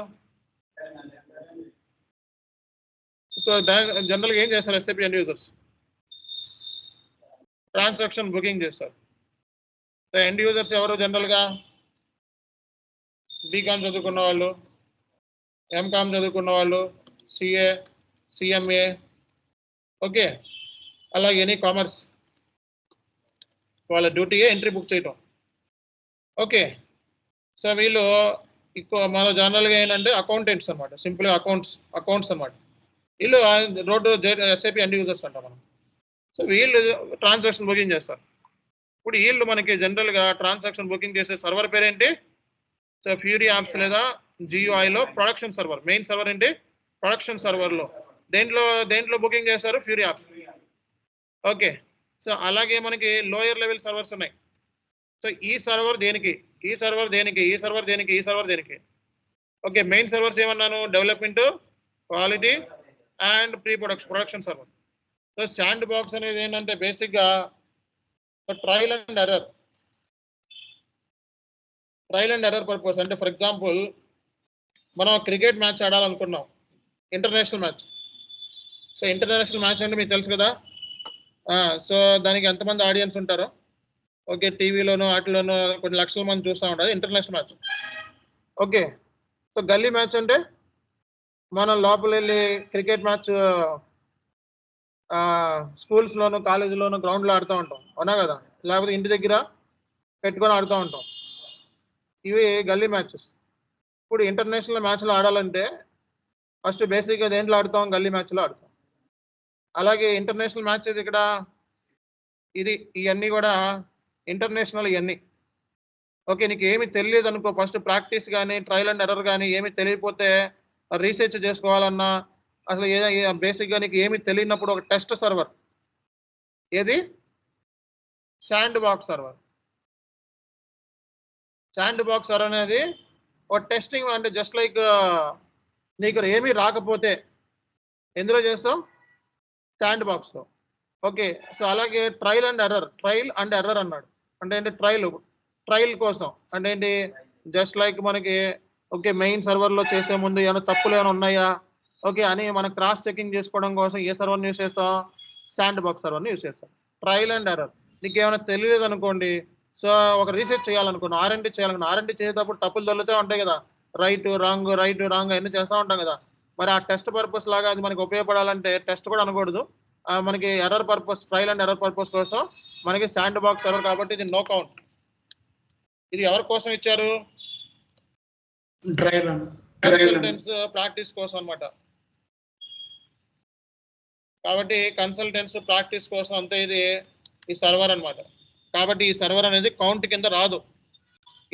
సో జనరల్గా ఏం చేస్తారు SAP end users, transaction booking చేస్తారు. సో ఎండ్ యూజర్స్ ఎవరు జనరల్గా బీకామ్ చదువుకున్న వాళ్ళు, ఎంకామ్ చదువుకున్న వాళ్ళు, సిఏ, సిఎంఏ, ఓకే, అలాగే ఎనీ కామర్స్ వాళ్ళ డ్యూటీయే ఎంట్రీ బుక్ చేయటం. ఓకే, సో వీళ్ళు మన జనరల్గా ఏంటంటే అకౌంటెంట్స్ అనమాట, సింపుల్గా అకౌంట్స్ అనమాట. వీళ్ళు రోడ్డు ఎస్ఏపి ఎండ్ యూజర్స్ అంటాం మనం. సో వీళ్ళు ట్రాన్సాక్షన్ బుకింగ్ చేస్తారు. ఇప్పుడు వీళ్ళు మనకి జనరల్గా ట్రాన్సాక్షన్ బుకింగ్ చేసే సర్వర్ పేరేంటి, సో ఫ్యూరీ యాప్స్ లేదా జియూఐలో ప్రొడక్షన్ సర్వర్. మెయిన్ సర్వర్ ఏంటి, ప్రొడక్షన్ సర్వర్లో. దేంట్లో బుకింగ్ చేస్తారు, ఫ్యూరీ యాప్స్. ఓకే, సో అలాగే మనకి లోయర్ లెవెల్ సర్వర్స్ ఉన్నాయి. సో ఈ సర్వర్ దేనికి, ఈ సర్వర్ దేనికి, ఈ సర్వర్ దేనికి, ఈ సర్వర్ దేనికి. ఓకే, మెయిన్ సర్వర్స్ ఏమన్నాను, development, quality and production server. So sandbox అనేది ఏంటంటే బేసిక్గా ట్రయల్ అండ్ ఎర్రర్ పర్పస్. అంటే ఫర్ ఎగ్జాంపుల్ మనం క్రికెట్ మ్యాచ్ ఆడాలనుకున్నాం, international match. So international match అంటే మీకు తెలుసు కదా. సో దానికి ఎంతమంది ఆడియన్స్ ఉంటారో, ఓకే, టీవీలోనూ వాటిలోనూ కొన్ని లక్షల మంది చూస్తూ ఉంటారు ఇంటర్నేషనల్ మ్యాచ్. ఓకే, సో గల్లీ మ్యాచ్ అంటే మనం లోపల వెళ్ళి క్రికెట్ మ్యాచ్ స్కూల్స్లోను, కాలేజీలోను, గ్రౌండ్లో ఆడుతూ ఉంటాం, అవునా కదా, లేకపోతే ఇంటి దగ్గర పెట్టుకొని ఆడుతూ ఉంటాం. ఇవి గల్లీ మ్యాచెస్. ఇప్పుడు ఇంటర్నేషనల్ మ్యాచ్లో ఆడాలంటే ఫస్ట్ బేసిక్గా దేంట్లో ఆడుతాం, గల్లీ మ్యాచ్లో ఆడుతాం. అలాగే ఇంటర్నేషనల్ మ్యాచెస్ ఇక్కడ ఇవన్నీ కూడా ఇంటర్నేషనల్ ఇవన్నీ. ఓకే, నీకు ఏమి తెలియదు అనుకో, ఫస్ట్ ప్రాక్టీస్ కానీ ట్రయల్ అండ్ ఎర్రర్ కానీ ఏమి తెలియకపోతే రీసెర్చ్ చేసుకోవాలన్నా అసలు బేసిక్గా నీకు ఏమి తెలియనప్పుడు ఒక టెస్ట్ సర్వర్, ఏది sand box server. Sand box server అనేది ఒక టెస్టింగ్, అంటే జస్ట్ లైక్ నీకు ఏమీ రాకపోతే ఎందులో చేస్తాం, శాండ్ బాక్స్లో. ఓకే, సో అలాగే ట్రయల్ అండ్ ఎర్రర్ అన్నాడు. అంటే ఏంటి, ట్రయల్ కోసం అంటే ఏంటి, జస్ట్ లైక్ మనకి ఓకే మెయిన్ సర్వర్లో చేసే ముందు ఏమైనా తప్పులు ఏమైనా ఉన్నాయా, ఓకే అని మనం క్రాస్ చెకింగ్ చేసుకోవడం కోసం ఏ సర్వర్ని యూస్ చేస్తాం, శాండ్ బాక్స్ సర్వర్ని యూస్ చేస్తాం. ట్రయల్ అండ్ ఎర్రర్, నీకు ఏమైనా తెలియదు అనుకోండి, సో ఒక రీసెర్చ్ చేయాలనుకోండి, ఆర్ఎండి చేయాలనుకోండి, ఆర్ఎండి చేసేటప్పుడు తప్పులు దొరుకుతూ ఉంటాయి కదా, రైట్ రాంగ్ అన్నీ చేస్తూ ఉంటాం కదా. మరి ఆ టెస్ట్ పర్పస్ లాగా అది మనకి ఉపయోగపడాలంటే టెస్ట్ కూడా అనకూడదు, మనకి error purpose, trial and error purpose కోసం మనకి శాండ్ బాక్స్ సర్వర్. కాబట్టి ఇది నో కౌంట్. ఇది ఎవరి కోసం ఇచ్చారు, కన్సల్టెంట్స్ ప్రాక్టీస్ కోసం అన్నమాట. కాబట్టి కన్సల్టెంట్స్ ప్రాక్టీస్ కోసం అంతే ఇది ఈ సర్వర్ అన్నమాట. కాబట్టి ఈ సర్వర్ అనేది కౌంట్ కింద రాదు.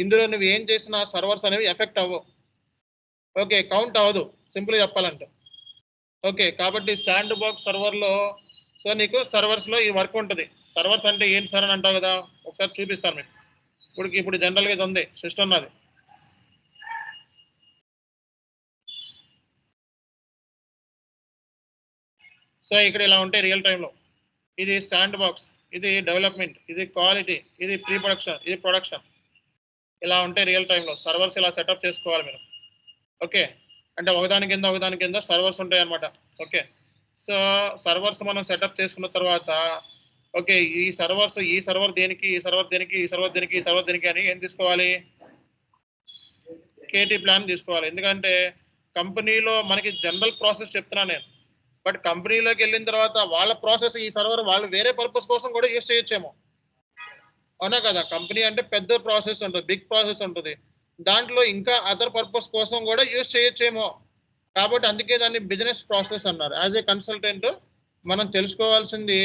ఇందులో నువ్వు ఏం చేసినా సర్వర్స్ అనేవి ఎఫెక్ట్ అవ్వవు. ఓకే, కౌంట్ అవ్వదు సింపుల్గా చెప్పాలంటే. ఓకే, కాబట్టి శాండ్ బాక్స్ సర్వర్లో సో నీకు సర్వర్స్లో ఈ వర్క్ ఉంటుంది. సర్వర్స్ అంటే ఏంటి సార్ అని అంటావు కదా, ఒకసారి చూపిస్తాను మీకు. ఇప్పుడు జనరల్గా ఇది ఉంది సిస్టమ్ నాది. సో ఇక్కడ ఇలా ఉంటాయి రియల్ టైంలో. ఇది శాండ్ బాక్స్, ఇది డెవలప్మెంట్, ఇది క్వాలిటీ, ఇది ప్రీ ప్రొడక్షన్, ఇది ప్రొడక్షన్. ఇలా ఉంటాయి రియల్ టైంలో. సర్వర్స్ ఇలా సెటప్ చేసుకోవాలి మీరు. ఓకే, అంటే ఒకదాని కింద సర్వర్స్ ఉంటాయి అన్నమాట. ఓకే, సో సర్వర్స్ మనం సెటప్ చేసుకున్న తర్వాత ఓకే ఈ సర్వర్ దేనికి, ఈ సర్వర్ దేనికి, ఈ సర్వర్ దేనికి, ఈ సర్వర్ దేనికి అని ఏం తీసుకోవాలి, కేటీ ప్లాన్ తీసుకోవాలి. ఎందుకంటే కంపెనీలో మనకి జనరల్ ప్రాసెస్ చెప్తున్నా నేను, బట్ కంపెనీలోకి వెళ్ళిన తర్వాత వాళ్ళ ప్రాసెస్ ఈ సర్వర్ వాళ్ళు వేరే పర్పస్ కోసం కూడా యూజ్ చేయొచ్చేమో, అవునా కదా. కంపెనీ అంటే పెద్ద ప్రాసెస్ ఉంటుంది, బిగ్ ప్రాసెస్ ఉంటుంది, దాంట్లో ఇంకా అదర్ పర్పస్ కోసం కూడా యూజ్ చేయొచ్చేమో. కాబట్టి అందుకే దాన్ని బిజినెస్ ప్రాసెస్ అన్నారు. యాజ్ ఏ కన్సల్టెంట్ మనం తెలుసుకోవాల్సింది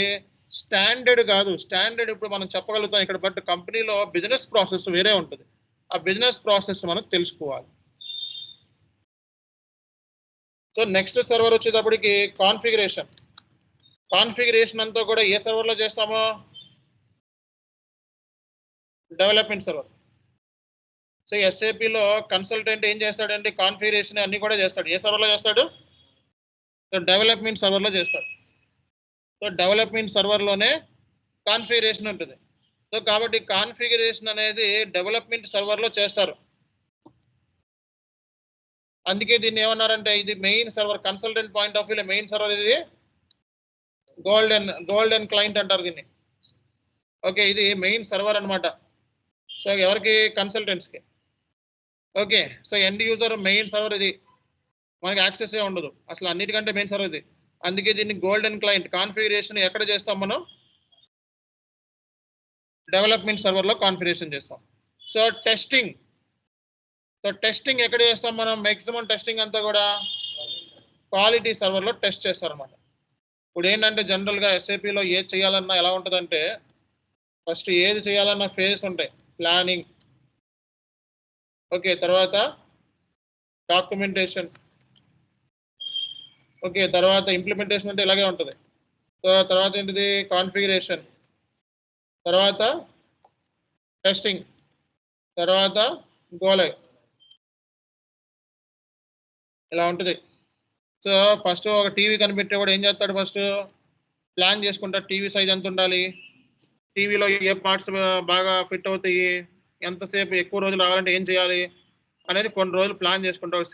స్టాండర్డ్ కాదు. స్టాండర్డ్ ఇప్పుడు మనం చెప్పగలుగుతాం ఇక్కడ, బట్ కంపెనీలో బిజినెస్ ప్రాసెస్ వేరే ఉంటుంది. ఆ బిజినెస్ ప్రాసెస్ మనం తెలుసుకోవాలి. సో నెక్స్ట్ సర్వర్ వచ్చేటప్పటికి కాన్ఫిగరేషన్. కాన్ఫిగరేషన్ అంతా కూడా ఏ సర్వర్లో చేస్తామో, డెవలప్మెంట్ సర్వర్. సో ఎస్ఏపిలో కన్సల్టెంట్ ఏం చేస్తాడంటే కాన్ఫిగరేషన్ అన్ని కూడా చేస్తాడు. ఏ సర్వర్లో చేస్తాడు? సో డెవలప్మెంట్ సర్వర్లో చేస్తాడు. సో డెవలప్మెంట్ సర్వర్లోనే కాన్ఫిగరేషన్ ఉంటుంది. సో కాబట్టి కాన్ఫిగరేషన్ అనేది డెవలప్మెంట్ సర్వర్లో చేస్తారు. అందుకే దీన్ని ఏమన్నారంటే ఇది main server. Consultant point of వ్యూలో మెయిన్ సర్వర్ ఇది గోల్డెన్ క్లయింట్ అంటారు దీన్ని. ఓకే, ఇది మెయిన్ సర్వర్ అనమాట. సో ఎవరికి? కన్సల్టెంట్స్కి. Okay, so end user main server ఇది, మనకి యాక్సెస్ ఏ ఉండదు అసలు, అన్నిటికంటే మెయిన్ సర్వర్ ఇది. అందుకే దీన్ని గోల్డెన్ క్లయింట్. కాన్ఫిగరేషన్ ఎక్కడ చేస్తాం మనం? డెవలప్మెంట్ సర్వర్లో కాన్ఫిగరేషన్ చేస్తాం. So testing. సో టెస్టింగ్ ఎక్కడ చేస్తాం మనం? మ్యాక్సిమం టెస్టింగ్ అంతా కూడా క్వాలిటీ సర్వర్లో టెస్ట్ చేస్తారన్నమాట. ఇప్పుడు ఏంటంటే జనరల్గా ఎస్ఏపిలో ఏది చేయాలన్నా ఎలా ఉంటుందంటే, ఫస్ట్ ఏది చేయాలన్నా ఫేజ్ ఉంటాయి. ప్లానింగ్, ఓకే, తర్వాత డాక్యుమెంటేషన్, ఓకే, తర్వాత ఇంప్లిమెంటేషన్ అంటే ఇలాగే ఉంటుంది. సో తర్వాత ఏంటిది? కాన్ఫిగరేషన్, తర్వాత టెస్టింగ్, తర్వాత గో లైవ్, ఇలా ఉంటుంది. సో ఫస్ట్ ఒక టీవీ కనిపెట్టేవాడు ఏం చేస్తాడు? ఫస్ట్ ప్లాన్ చేసుకుంటాడు. టీవీ సైజ్ ఎంత ఉండాలి, టీవీలో ఏ పార్ట్స్ బాగా ఫిట్ అవుతాయి, ఎంతసేపు ఎక్కువ రోజులు రావాలంటే ఏం చేయాలి అనేది కొన్ని రోజులు ప్లాన్ చేసుకుంటాడు.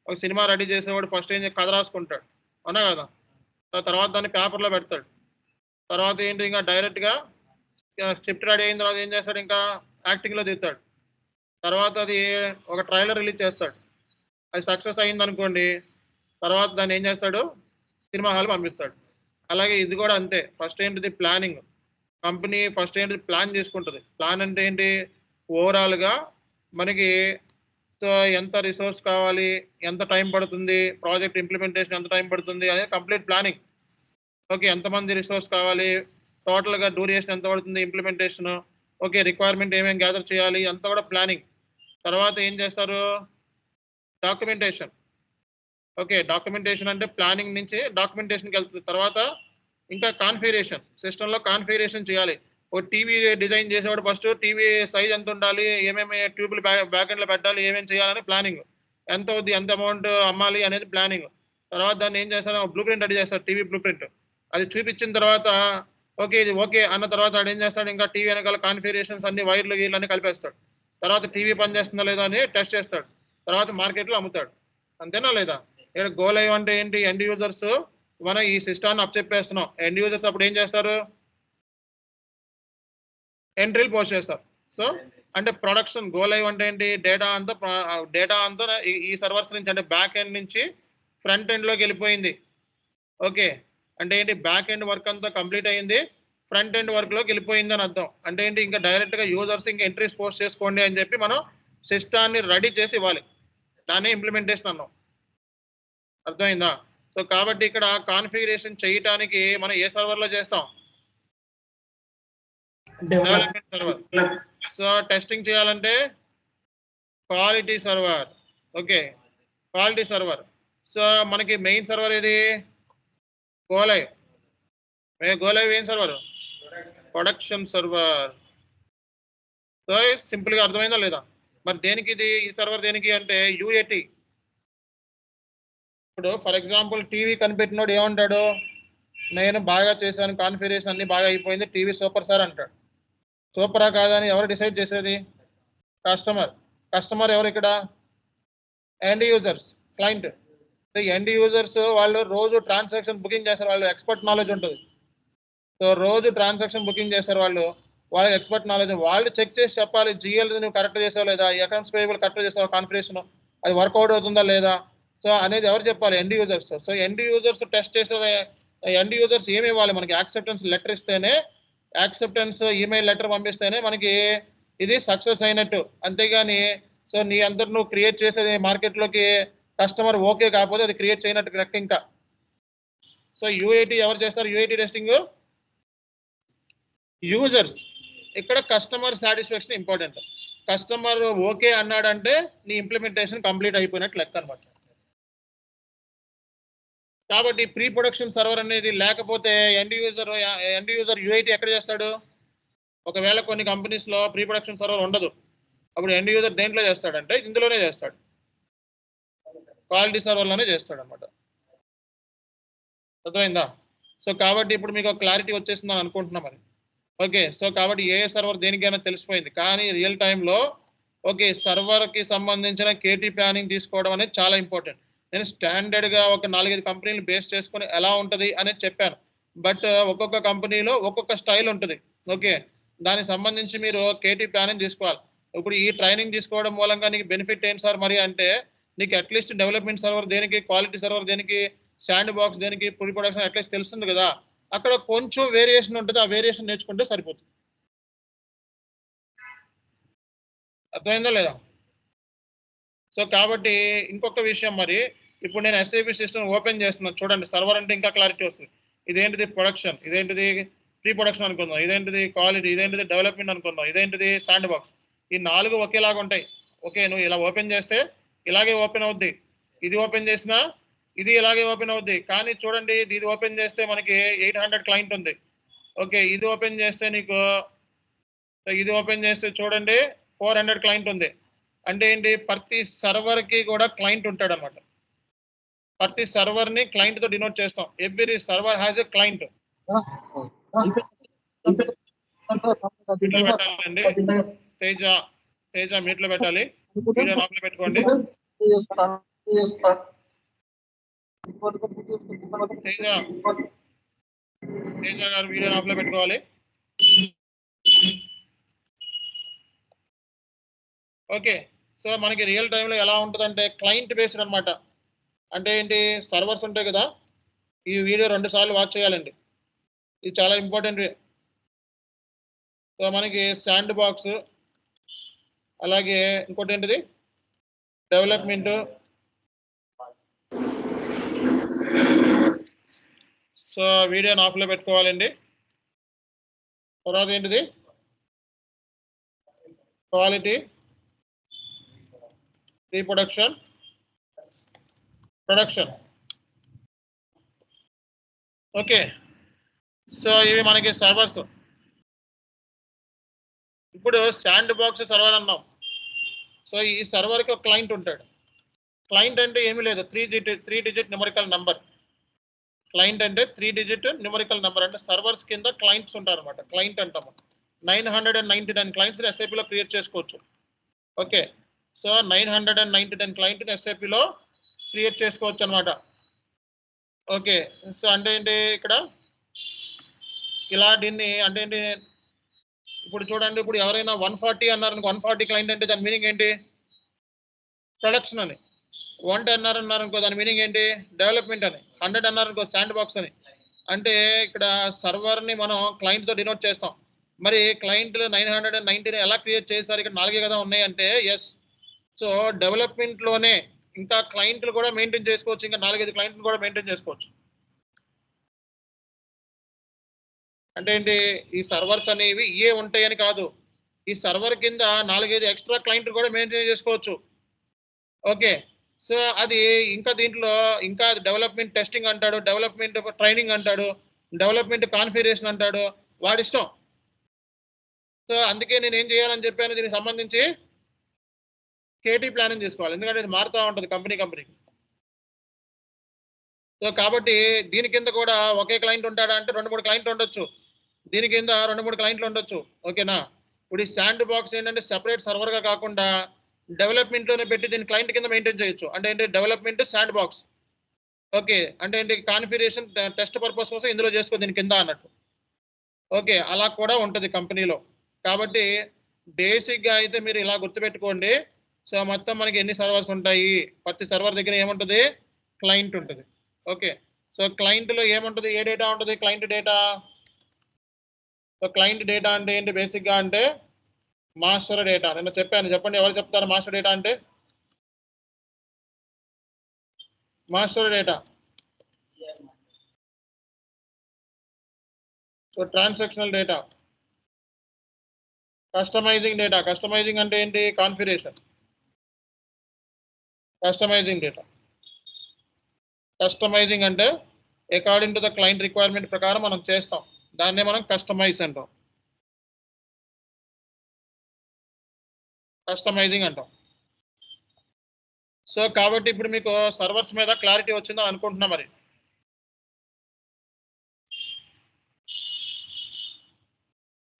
ఒక సినిమా రెడీ చేసేవాడు ఫస్ట్ ఏం కథ రాసుకుంటాడు, అవునా కదా? తర్వాత దాన్ని పేపర్లో పెడతాడు. తర్వాత ఏంటి, ఇంకా డైరెక్ట్గా స్క్రిప్ట్ రెడీ అయిన తర్వాత ఏం చేస్తాడు? ఇంకా యాక్టింగ్లో దిగుతాడు. తర్వాత అది ఒక ట్రైలర్ రిలీజ్ చేస్తాడు. అది సక్సెస్ అయింది అనుకోండి, తర్వాత దాన్ని ఏం చేస్తాడు? సినిమా హాల్ పంపిస్తాడు. అలాగే ఇది కూడా అంతే. ఫస్ట్ ఏంటిది? ప్లానింగ్. కంపెనీ ఫస్ట్ ఏంటి? ప్లాన్ చేసుకుంటుంది. ప్లాన్ అంటే ఏంటి? ఓవరాల్గా మనకి సో ఎంత రిసోర్స్ కావాలి, ఎంత టైం పడుతుంది, ప్రాజెక్ట్ ఇంప్లిమెంటేషన్ ఎంత టైం పడుతుంది అనేది కంప్లీట్ ప్లానింగ్. ఓకే, ఎంతమంది రిసోర్స్ కావాలి, టోటల్గా డ్యూరేషన్ ఎంత పడుతుంది, ఇంప్లిమెంటేషన్, ఓకే, రిక్వైర్మెంట్ ఏమేమి గ్యాదర్ చేయాలి, అంతా కూడా ప్లానింగ్. తర్వాత ఏం చేస్తారు? డాక్యుమెంటేషన్. ఓకే, డాక్యుమెంటేషన్ అంటే ప్లానింగ్ నుంచి డాక్యుమెంటేషన్కి వెళ్తుంది. తర్వాత ఇంకా కాన్ఫిగరేషన్, సిస్టంలో కాన్ఫిగరేషన్ చేయాలి. ఓ టీవీ డిజైన్ చేసేవాడు ఫస్ట్ టీవీ సైజ్ ఎంత ఉండాలి, ఏమేమి ట్యూబ్లు బ్యాక్ ఎండ్లో పెట్టాలి, ఏమేమి చేయాలని ప్లానింగ్, ఎంత అవుద్ది, ఎంత అమౌంట్ అమ్మాలి అనేది ప్లానింగ్. తర్వాత దాన్ని ఏం చేస్తారు? బ్లూ ప్రింట్ రెడీ చేస్తారు, టీవీ బ్లూ ప్రింట్. అది చూపించిన తర్వాత ఓకే ఇది ఓకే అన్న తర్వాత వాడు ఏం చేస్తాడు? ఇంకా టీవీ వెనకాల కాన్ఫిగరేషన్స్ అన్ని వైర్లు గీర్లు అన్ని కలిపేస్తాడు. తర్వాత టీవీ పనిచేస్తుందా లేదా అని టెస్ట్ చేస్తాడు. తర్వాత మార్కెట్లో అమ్ముతాడు. అంతేనా లేదా? ఇక్కడ గో లైవ్ అంటే ఏంటి? ఎండ్ యూజర్స్ మనం ఈ సిస్టాన్ని అప్ చెప్పేస్తున్నాం. ఎండ్ యూజర్స్ అప్పుడు ఏం చేస్తారు? ఎంట్రీలు పోస్ట్ చేస్తారు. సో అంటే ప్రొడక్షన్. గో లైవ్ అంటే ఏంటి? డేటా అంతా ఈ సర్వర్స్ నుంచి అంటే బ్యాక్ ఎండ్ నుంచి ఫ్రంట్ ఎండ్లోకి వెళ్ళిపోయింది. ఓకే, అంటే ఏంటి? బ్యాక్ ఎండ్ వర్క్ అంతా కంప్లీట్ అయింది, ఫ్రంట్ ఎండ్ వర్క్లోకి వెళ్ళిపోయింది అని అర్థం. అంటే ఏంటి? ఇంకా డైరెక్ట్గా యూజర్స్ ఇంకా ఎంట్రీస్ పోస్ట్ చేసుకోండి అని చెప్పి మనం సిస్టాన్ని రెడీ చేసి ఇవ్వాలి. దాన్ని ఇంప్లిమెంటేషన్ అన్నాం. అర్థమైందా? సో కాబట్టి ఇక్కడ కాన్ఫిగరేషన్ చేయటానికి మనం ఏ సర్వర్లో చేస్తాం? Development server. సో టెస్టింగ్ చేయాలంటే quality server. Okay, quality server. So మనకి మెయిన్ సర్వర్ ఏది? Go live. గో లైవ్ ఏం సర్వర్? Production server. సో సింపుల్గా అర్థమైందా లేదా? మరి దేనికి ఇది? ఈ సర్వర్ దేనికి అంటే యూఏటి. ఇప్పుడు ఫర్ ఎగ్జాంపుల్ టీవీ కనిపెట్టినోడు ఏమంటాడు? నేను బాగా చేశాను, కాన్ఫిగరేషన్ అన్ని బాగా అయిపోయింది, టీవీ సూపర్ సార్ అంటాడు. సూపరా కాదని ఎవరు డిసైడ్ చేసేది? కస్టమర్. కస్టమర్ ఎవరు ఇక్కడ? End users, client. End users వాళ్ళు రోజు ట్రాన్సాక్షన్ బుకింగ్ చేస్తారు, వాళ్ళు ఎక్స్పర్ట్ నాలెడ్జ్ ఉంటుంది. సో రోజు ట్రాన్సాక్షన్ బుకింగ్ చేస్తారు వాళ్ళకి ఎక్స్పర్ట్ నాలెడ్జ్. వాళ్ళు చెక్ చేసి చెప్పాలి జిఎల్ నువ్వు కరెక్ట్ చేసావు లేదా, అకౌంట్స్ పేయబుల్ కరెక్ట్ చేసావు, కాన్ఫిగరేషన్ అది వర్కౌట్ అవుతుందా లేదా, సో అనేది ఎవరు చెప్పాలి? End users. So end users test చేసే ఎండ్ యూజర్స్ ఏమి ఇవ్వాలి? మనకి యాక్సెప్టెన్స్ లెటర్ ఇస్తేనే, యాక్సెప్టెన్స్ ఈమెయిల్ లెటర్ పంపిస్తేనే మనకి ఇది సక్సెస్ అయినట్టు. అంతేగాని సో నీ అందరు నువ్వు క్రియేట్ చేసేది మార్కెట్లోకి కస్టమర్ ఓకే కాకపోతే అది క్రియేట్ చేయనట్టు లెక్క ఇంకా. సో యూఐటి ఎవరు చేస్తారు? యూఐటి టెస్టింగ్ యూజర్స్. ఇక్కడ customer satisfaction important. Customer okay అన్నాడంటే నీ ఇంప్లిమెంటేషన్ కంప్లీట్ అయిపోయినట్టు లెక్క అనమాట. కాబట్టి ప్రీ ప్రొడక్షన్ సర్వర్ అనేది లేకపోతే ఎండ్ యూజర్ యూఐటి ఎక్కడ చేస్తాడు? ఒకవేళ కొన్ని కంపెనీస్ లో ప్రీ ప్రొడక్షన్ సర్వర్ ఉండదు, అప్పుడు ఎండ్ యూజర్ దేంట్లో చేస్తాడంటే ఇందులోనే చేస్తాడు, క్వాలిటీ సర్వర్లోనే చేస్తాడు అనమాట. అర్థమైందా? సో కాబట్టి ఇప్పుడు మీకు క్లారిటీ వచ్చేసిందని అనుకుంటున్నాం మరి. ఓకే, సో కాబట్టి ఏ సర్వర్ దేనికైనా తెలిసిపోయింది, కానీ రియల్ టైంలో ఓకే సర్వర్కి సంబంధించిన కేటీ ప్లానింగ్ తీసుకోవడం అనేది చాలా ఇంపార్టెంట్. నేను స్టాండర్డ్గా ఒక 4-5 కంపెనీలు బేస్ చేసుకొని ఎలా ఉంటుంది అనేది చెప్పాను, బట్ ఒక్కొక్క కంపెనీలో ఒక్కొక్క స్టైల్ ఉంటుంది. ఓకే, దానికి సంబంధించి మీరు కేటీ ప్లానింగ్ తీసుకోవాలి. ఇప్పుడు ఈ ట్రైనింగ్ తీసుకోవడం మూలంగా నీకు బెనిఫిట్ ఏంటి సార్ మరి అంటే, నీకు అట్లీస్ట్ డెవలప్మెంట్ సర్వర్ దేనికి, క్వాలిటీ సర్వర్ దేనికి, శాండ్ బాక్స్ దేనికి, ప్రీ ప్రొడక్షన్ అట్లీస్ట్ తెలుస్తుంది కదా. అక్కడ కొంచెం వేరియేషన్ ఉంటుంది, ఆ వేరియేషన్ నేర్చుకుంటే సరిపోతుంది. అర్థమైందా లేదా? సో కాబట్టి ఇంకొక విషయం మరి, ఇప్పుడు నేను ఎస్ఏపి సిస్టమ్ ఓపెన్ చేస్తున్నాను చూడండి. సర్వర్ అంటే ఇంకా క్లారిటీ వస్తుంది. ఇదేంటిది ప్రొడక్షన్, ఇదేంటిది ప్రీ ప్రొడక్షన్ అనుకుందాం, ఇదేంటిది క్వాలిటీ, ఇదేంటిది డెవలప్మెంట్ అనుకుందాం, ఇదేంటిది శాండ్ బాక్స్. ఈ 4 ఒకేలాగా ఉంటాయి. ఓకే, నువ్వు ఇలా ఓపెన్ చేస్తే ఇలాగే ఓపెన్ అవుద్ది, ఇది ఓపెన్ చేసినా ఇది ఇలాగే ఓపెన్ అవుద్ది. కానీ చూడండి, ఇది ఓపెన్ చేస్తే మనకి 800 క్లయింట్ ఉంది. ఓకే, ఇది ఓపెన్ చేస్తే నీకు, ఇది ఓపెన్ చేస్తే చూడండి 400 క్లయింట్ ఉంది. అంటే ఏంటి, ప్రతి సర్వర్కి కూడా క్లయింట్ ఉంటాడు అనమాట. ప్రతి సర్వర్ని క్లయింట్తో డినోట్ చేస్తాం. Every server has a client. పెట్టాలండి తేజ మీట్లో పెట్టాలి, వీడియో ఆఫ్లో పెట్టుకోండి. తేజ గారు వీడియో ఆఫ్లో పెట్టుకోవాలి. ఓకే, సో మనకి రియల్ టైంలో ఎలా ఉంటుందంటే క్లయింట్ బేస్డ్ అనమాట. అంటే ఏంటి, సర్వర్స్ ఉంటాయి కదా, ఈ వీడియో 2 సార్లు వాచ్ చేయాలండి, ఇది చాలా ఇంపార్టెంట్. సో మనకి శాండ్ బాక్స్, అలాగే ఇంకోటి ఏంటిది డెవలప్మెంట్, సో వీడియోని ఆఫ్లో పెట్టుకోవాలండి. తర్వాత ఏంటిది quality, pre production, production. Okay, so ఇవి మనకి సర్వర్స్. ఇప్పుడు శాండ్ బాక్స్ సర్వర్ అన్నాం. సో ఈ సర్వర్కి ఒక క్లయింట్ ఉంటాడు. క్లయింట్ అంటే ఏమీ లేదు, 3 డిజిట్ న్యూమరికల్ నంబర్. క్లయింట్ అంటే 3 డిజిట్ న్యూమరికల్ నంబర్. అంటే సర్వర్స్ కింద క్లయింట్స్ ఉంటారు అనమాట, క్లయింట్ అంటాము. 999 క్లయింట్స్ ఎస్ఐపిలో క్రియేట్ చేసుకోవచ్చు. ఓకే, సో 999 క్లయింట్ ఎస్ఐపిలో క్రియేట్ చేసుకోవచ్చు అనమాట. ఓకే, సో అంటే ఏంటి ఇక్కడ ఇలా దీన్ని అంటే ఏంటి, ఇప్పుడు చూడండి, ఇప్పుడు ఎవరైనా 140 అన్నారు, 140 క్లయింట్ అంటే దాని మీనింగ్ ఏంటి, ప్రొడక్షన్ అని. 110 అన్నారు అనుకో, దాని మీనింగ్ ఏంటి, డెవలప్మెంట్ అని. 100 అన్నారు అనుకో, శాండ్ బాక్స్ అని. అంటే ఇక్కడ సర్వర్ని మనం క్లయింట్తో డినోట్ చేస్తాం. మరి క్లయింట్లు 990 ఎలా క్రియేట్ చేశారు, ఇక్కడ 4 కదా ఉన్నాయి అంటే ఎస్. సో డెవలప్మెంట్లోనే ఇంకా క్లయింట్లు కూడా మెయింటైన్ చేసుకోవచ్చు, ఇంకా 4-5 క్లయింట్లు కూడా మెయింటైన్ చేసుకోవచ్చు. అంటే ఏంటి, ఈ సర్వర్స్ అనేవి ఏ ఉంటాయని కాదు, ఈ సర్వర్ కింద 4-5 ఎక్స్ట్రా క్లయింట్లు కూడా మెయింటైన్ చేసుకోవచ్చు. ఓకే, సో అది ఇంకా దీంట్లో ఇంకా డెవలప్మెంట్ టెస్టింగ్ అంటాడు, డెవలప్మెంట్ ట్రైనింగ్ అంటాడు, డెవలప్మెంట్ కాన్ఫిగరేషన్ అంటాడు, వాడిష్టం. సో అందుకే నేను ఏం చేయాలని చెప్పాను, దీనికి సంబంధించి కేటీ ప్లానింగ్ తీసుకోవాలి, ఎందుకంటే ఇది మారుతూ ఉంటుంది కంపెనీకి. సో కాబట్టి దీని కింద కూడా ఒకే క్లయింట్ ఉంటాడా అంటే 2-3 క్లయింట్లు ఉండొచ్చు, దీని కింద 2-3 క్లయింట్లు ఉండొచ్చు. ఓకేనా? ఇప్పుడు ఈ శాండ్ బాక్స్ ఏంటంటే సెపరేట్ సర్వర్గా కాకుండా డెవలప్మెంట్లోనే పెట్టి దీని క్లయింట్ కింద మెయింటైన్ చేయొచ్చు. అంటే ఏంటి, డెవలప్మెంట్ శాండ్ బాక్స్. ఓకే, అంటే ఏంటి, కాన్ఫిగరేషన్ టెస్ట్ పర్పస్ కోసం ఇందులో చేసుకో దీని కింద అన్నట్టు. ఓకే, అలా కూడా ఉంటుంది కంపెనీలో. కాబట్టి బేసిక్గా అయితే మీరు ఇలా గుర్తుపెట్టుకోండి. సో మొత్తం మనకి ఎన్ని సర్వర్స్ ఉంటాయి, ప్రతి సర్వర్ దగ్గర ఏముంటుంది, క్లయింట్ ఉంటుంది. ఓకే, సో క్లయింట్లో ఏముంటుంది, ఏ డేటా ఉంటుంది, client data. So client data అంటే ఏంటి బేసిక్గా అంటే మాస్టర్ డేటా. నేను చెప్పాను, చెప్పండి ఎవరు చెప్తారు మాస్టర్ డేటా అంటే. Master data so transactional data, customising data. Customising అంటే ఏంటి? కాన్ఫిగరేషన్. కస్టమైజింగ్ డేటా, కస్టమైజింగ్ అంటే according to the client requirement ప్రకారం మనం చేస్తాం, దాన్నే మనం కస్టమైజ్ అంటాం. కస్టమైజింగ్ అంటాం. సో కాబట్టి ఇప్పుడు మీకు సర్వర్స్ మీద క్లారిటీ వచ్చిందని అనుకుంటున్నా. మరి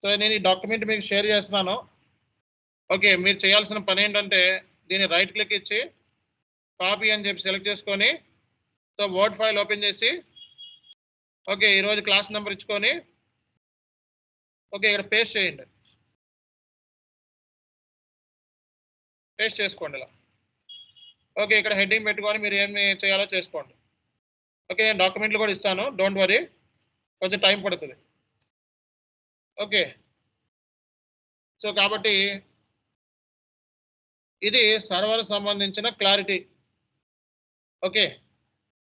సో నేను ఈ డాక్యుమెంట్ మీకు షేర్ చేస్తున్నాను. ఓకే, మీరు చేయాల్సిన పని ఏంటంటే దీన్ని రైట్ క్లిక్ ఇచ్చి కాపీ అని చెప్పి సెలెక్ట్ చేసుకొని, సో వర్డ్ ఫైల్ ఓపెన్ చేసి, ఓకే ఈరోజు క్లాస్ నెంబర్ ఇచ్చుకొని, ఓకే ఇక్కడ పేస్ట్ చేయండి. పేస్ట్ చేసుకోండి ఇలా. ఓకే ఇక్కడ హెడ్డింగ్ పెట్టుకొని మీరు ఏమి చేయాలో చేసుకోండి. ఓకే నేను డాక్యుమెంట్లు కూడా ఇస్తాను, డోంట్ వరీ, కొంచెం టైం పడుతుంది. ఓకే సో కాబట్టి ఇది సర్వర్ సంబంధించిన క్లారిటీ. ఓకే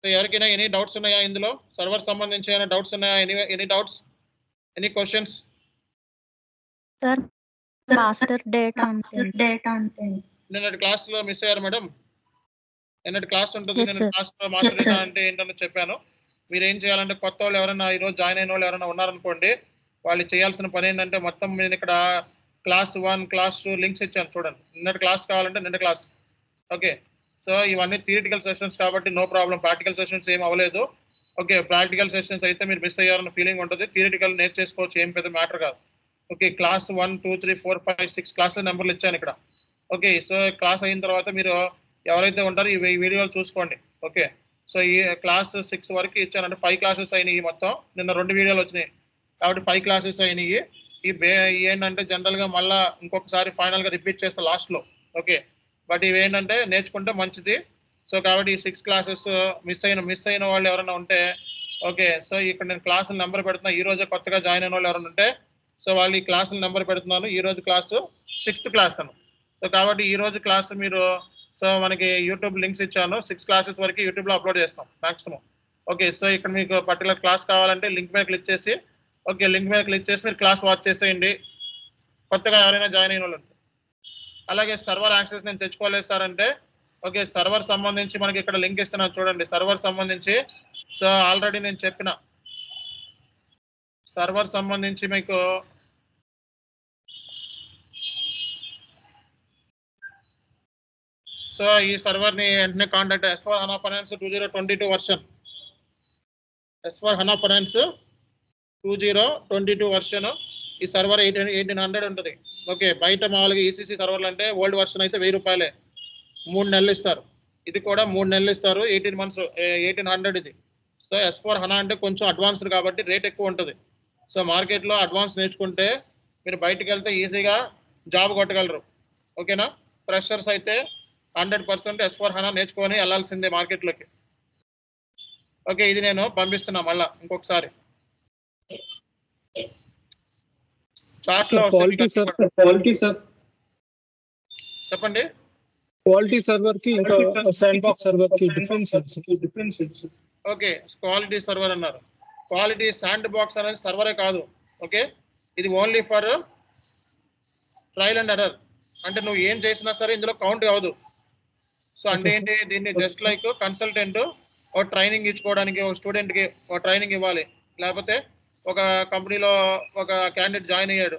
సో ఎవరికైనా ఎనీ డౌట్స్ ఉన్నాయా ఇందులో? సర్వర్ సంబంధించి ఏమైనా డౌట్స్ ఉన్నాయా? Any doubts, any questions? Sir master data నిన్నటి క్లాస్ లో మిస్ అయ్యారు మేడం. నిన్నటి క్లాస్ ఉంటుంది. Yes, నిన్నటి sir. క్లాస్ లో మాస్టర్ డేటా అంటే ఏంటని చెప్పాను. మీరు ఏం చేయాలంటే కొత్త వాళ్ళు ఎవరైనా ఈరోజు జాయిన్ అయిన వాళ్ళు ఎవరైనా ఉన్నారనుకోండి, వాళ్ళు చేయాల్సిన పని ఏంటంటే మొత్తం నేను ఇక్కడ క్లాస్ 1 క్లాస్ 2 లింక్స్ ఇచ్చాను చూడండి. నిన్నటి క్లాస్ కావాలంటే నిన్న క్లాస్. ఓకే సో ఇవన్నీ థియరిటికల్ సెషన్స్ కాబట్టి నో ప్రాబ్లం, ప్రాక్టికల్ సెషన్స్ ఏం అవ్వలేదు. ఓకే ప్రాక్టికల్ సెషన్స్ అయితే మీరు మిస్ అయ్యారన్న ఫీలింగ్ ఉంటుంది. థియరిటికల్ నేర్చేసుకోవచ్చు, ఏం పెద్ద మ్యాటర్ కాదు. ఓకే క్లాస్ 1 2 3 4 5 6 క్లాసుల నెంబర్లు ఇచ్చాను ఇక్కడ. ఓకే సో క్లాస్ అయిన తర్వాత మీరు ఎవరైతే ఉంటారో ఈ వీడియోలు చూసుకోండి. ఓకే సో ఈ క్లాస్ 6 వరకు ఇచ్చానంటే 5 క్లాసెస్ అయినాయి మొత్తం. నిన్న 2 వీడియోలు వచ్చినాయి కాబట్టి 5 క్లాసెస్ అయినాయి. ఏంటంటే జనరల్గా మళ్ళీ ఇంకొకసారి ఫైనల్గా రిపీట్ చేస్తా లాస్ట్లో. ఓకే బట్ ఇవి ఏంటంటే నేర్చుకుంటే మంచిది. సో కాబట్టి ఈ 6 క్లాసెస్ మిస్ అయిన వాళ్ళు ఎవరైనా ఉంటే, ఓకే సో ఇక్కడ నేను క్లాసుల నెంబర్ పెడుతున్నా. ఈ రోజే కొత్తగా జాయిన్ అయిన వాళ్ళు ఎవరైనా ఉంటే సో వాళ్ళు ఈ క్లాసుల నెంబర్ పెడుతున్నాను. ఈ రోజు క్లాసు 6th క్లాస్ అను. సో కాబట్టి ఈ రోజు క్లాస్ మీరు, సో మనకి యూట్యూబ్ లింక్స్ ఇచ్చాను, 6 క్లాసెస్ వరకు యూట్యూబ్లో అప్లోడ్ చేస్తాం మాక్సిమం. ఓకే సో ఇక్కడ మీకు పర్టికులర్ క్లాస్ కావాలంటే లింక్ మీద క్లిక్ చేసి, ఓకే లింక్ మీద క్లిక్ చేసి మీరు క్లాస్ వాచ్ చేసేయండి కొత్తగా ఎవరైనా జాయిన్ అయిన వాళ్ళు. అలాగే సర్వర్ యాక్సెస్ నేను తెచ్చుకోలేదు సార్ అంటే, ఓకే సర్వర్ సంబంధించి మనకి ఇక్కడ లింక్ ఇస్తున్నాను చూడండి. సర్వర్ సంబంధించి సో ఆల్రెడీ నేను చెప్పిన సర్వర్ సంబంధించి మీకు సో ఈ సర్వర్ని వెంటనే contact S4 HANA Finance 2022 version. S4 HANA Finance 2022 version. ఈ సర్వర్ 1800 ఉంటుంది. ఓకే బయట మామూలుగా ఈసీసీ సర్వర్లు అంటే ఓల్డ్ వర్షన్ అయితే 1000 రూపాయలే, 3 నెలలు ఇస్తారు. ఇది కూడా 3 నెలలు ఇస్తారు, 18 months 1800 ఇది. సో S4 HANA అంటే కొంచెం అడ్వాన్స్డ్ కాబట్టి రేట్ ఎక్కువ ఉంటుంది. సో మార్కెట్లో అడ్వాన్స్ నేర్చుకుంటే మీరు బయటకు వెళ్తే ఈజీగా జాబ్ కొట్టగలరు. ఓకేనా? ఫ్రెషర్స్ అయితే 100% S4 HANA నేర్చుకొని వెళ్ళాల్సిందే మార్కెట్లోకి. ఓకే ఇది నేను పంపిస్తున్నా మళ్ళా ఇంకొకసారి చాట్లో. క్వాలిటీ సార్ చెప్పండి. క్వాలిటీ సర్వర్ కి ఇంకా శాండ్ బాక్స్ సర్వర్ కి డిఫరెన్స్. ఓకే క్వాలిటీ సర్వర్ అన్నారు. క్వాలిటీ శాండ్ బాక్స్ అనేది సర్వరే కాదు. ఓకే ఇది only for trial and error. అంటే నువ్వు ఏం చేసినా సరే ఇందులో కౌంట్ కావదు. సో అంటే ఏంటి, దీన్ని జస్ట్ లైక్ కన్సల్టెంట్ ఒక ట్రైనింగ్ ఇచ్చుకోవడానికి ఒక స్టూడెంట్కి ఒక ట్రైనింగ్ ఇవ్వాలి. లేకపోతే ఒక కంపెనీలో ఒక క్యాండిడేట్ జాయిన్ అయ్యాడు,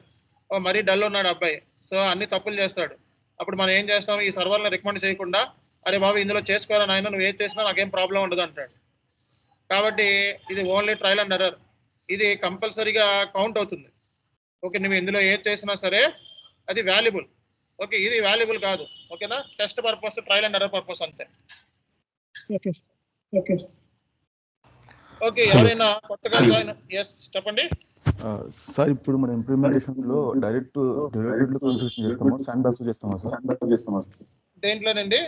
మరీ డల్ ఉన్నాడు అబ్బాయి, సో అన్ని తప్పులు చేస్తాడు. అప్పుడు మనం ఏం చేస్తాం, ఈ సర్వర్ని రికమెండ్ చేయకుండా అరే బాబు ఇందులో చేసుకోరా నాయన, నువ్వు ఏం చేసినా నాకేం ప్రాబ్లం ఉండదు అంటాడు. కాబట్టి ఇది ఓన్లీ ట్రయల్ అండ్ ఎర్రర్. ఇది కంపల్సరీగా కౌంట్ అవుతుంది. ఓకే నువ్వు ఇందులో ఏది చేసినా సరే అది వాల్యుబుల్. ఓకే ఇది వాల్యుబుల్ కాదు. ఓకేనా? Test purpose, trial and error purpose అంతే. ఓకే ఎవరైనా కొత్తగా జాయిన్? ఎస్ చెప్పండి సార్. ఇప్పుడు మన ఇంప్లిమెంటేషన్ లో డైరెక్ట్ డెవలప్మెంట్ లో కన్స్ట్రక్షన్ చేస్తామా, శాండ్ బాక్స్ చేస్తామా సార్? దేంట్లోనండి?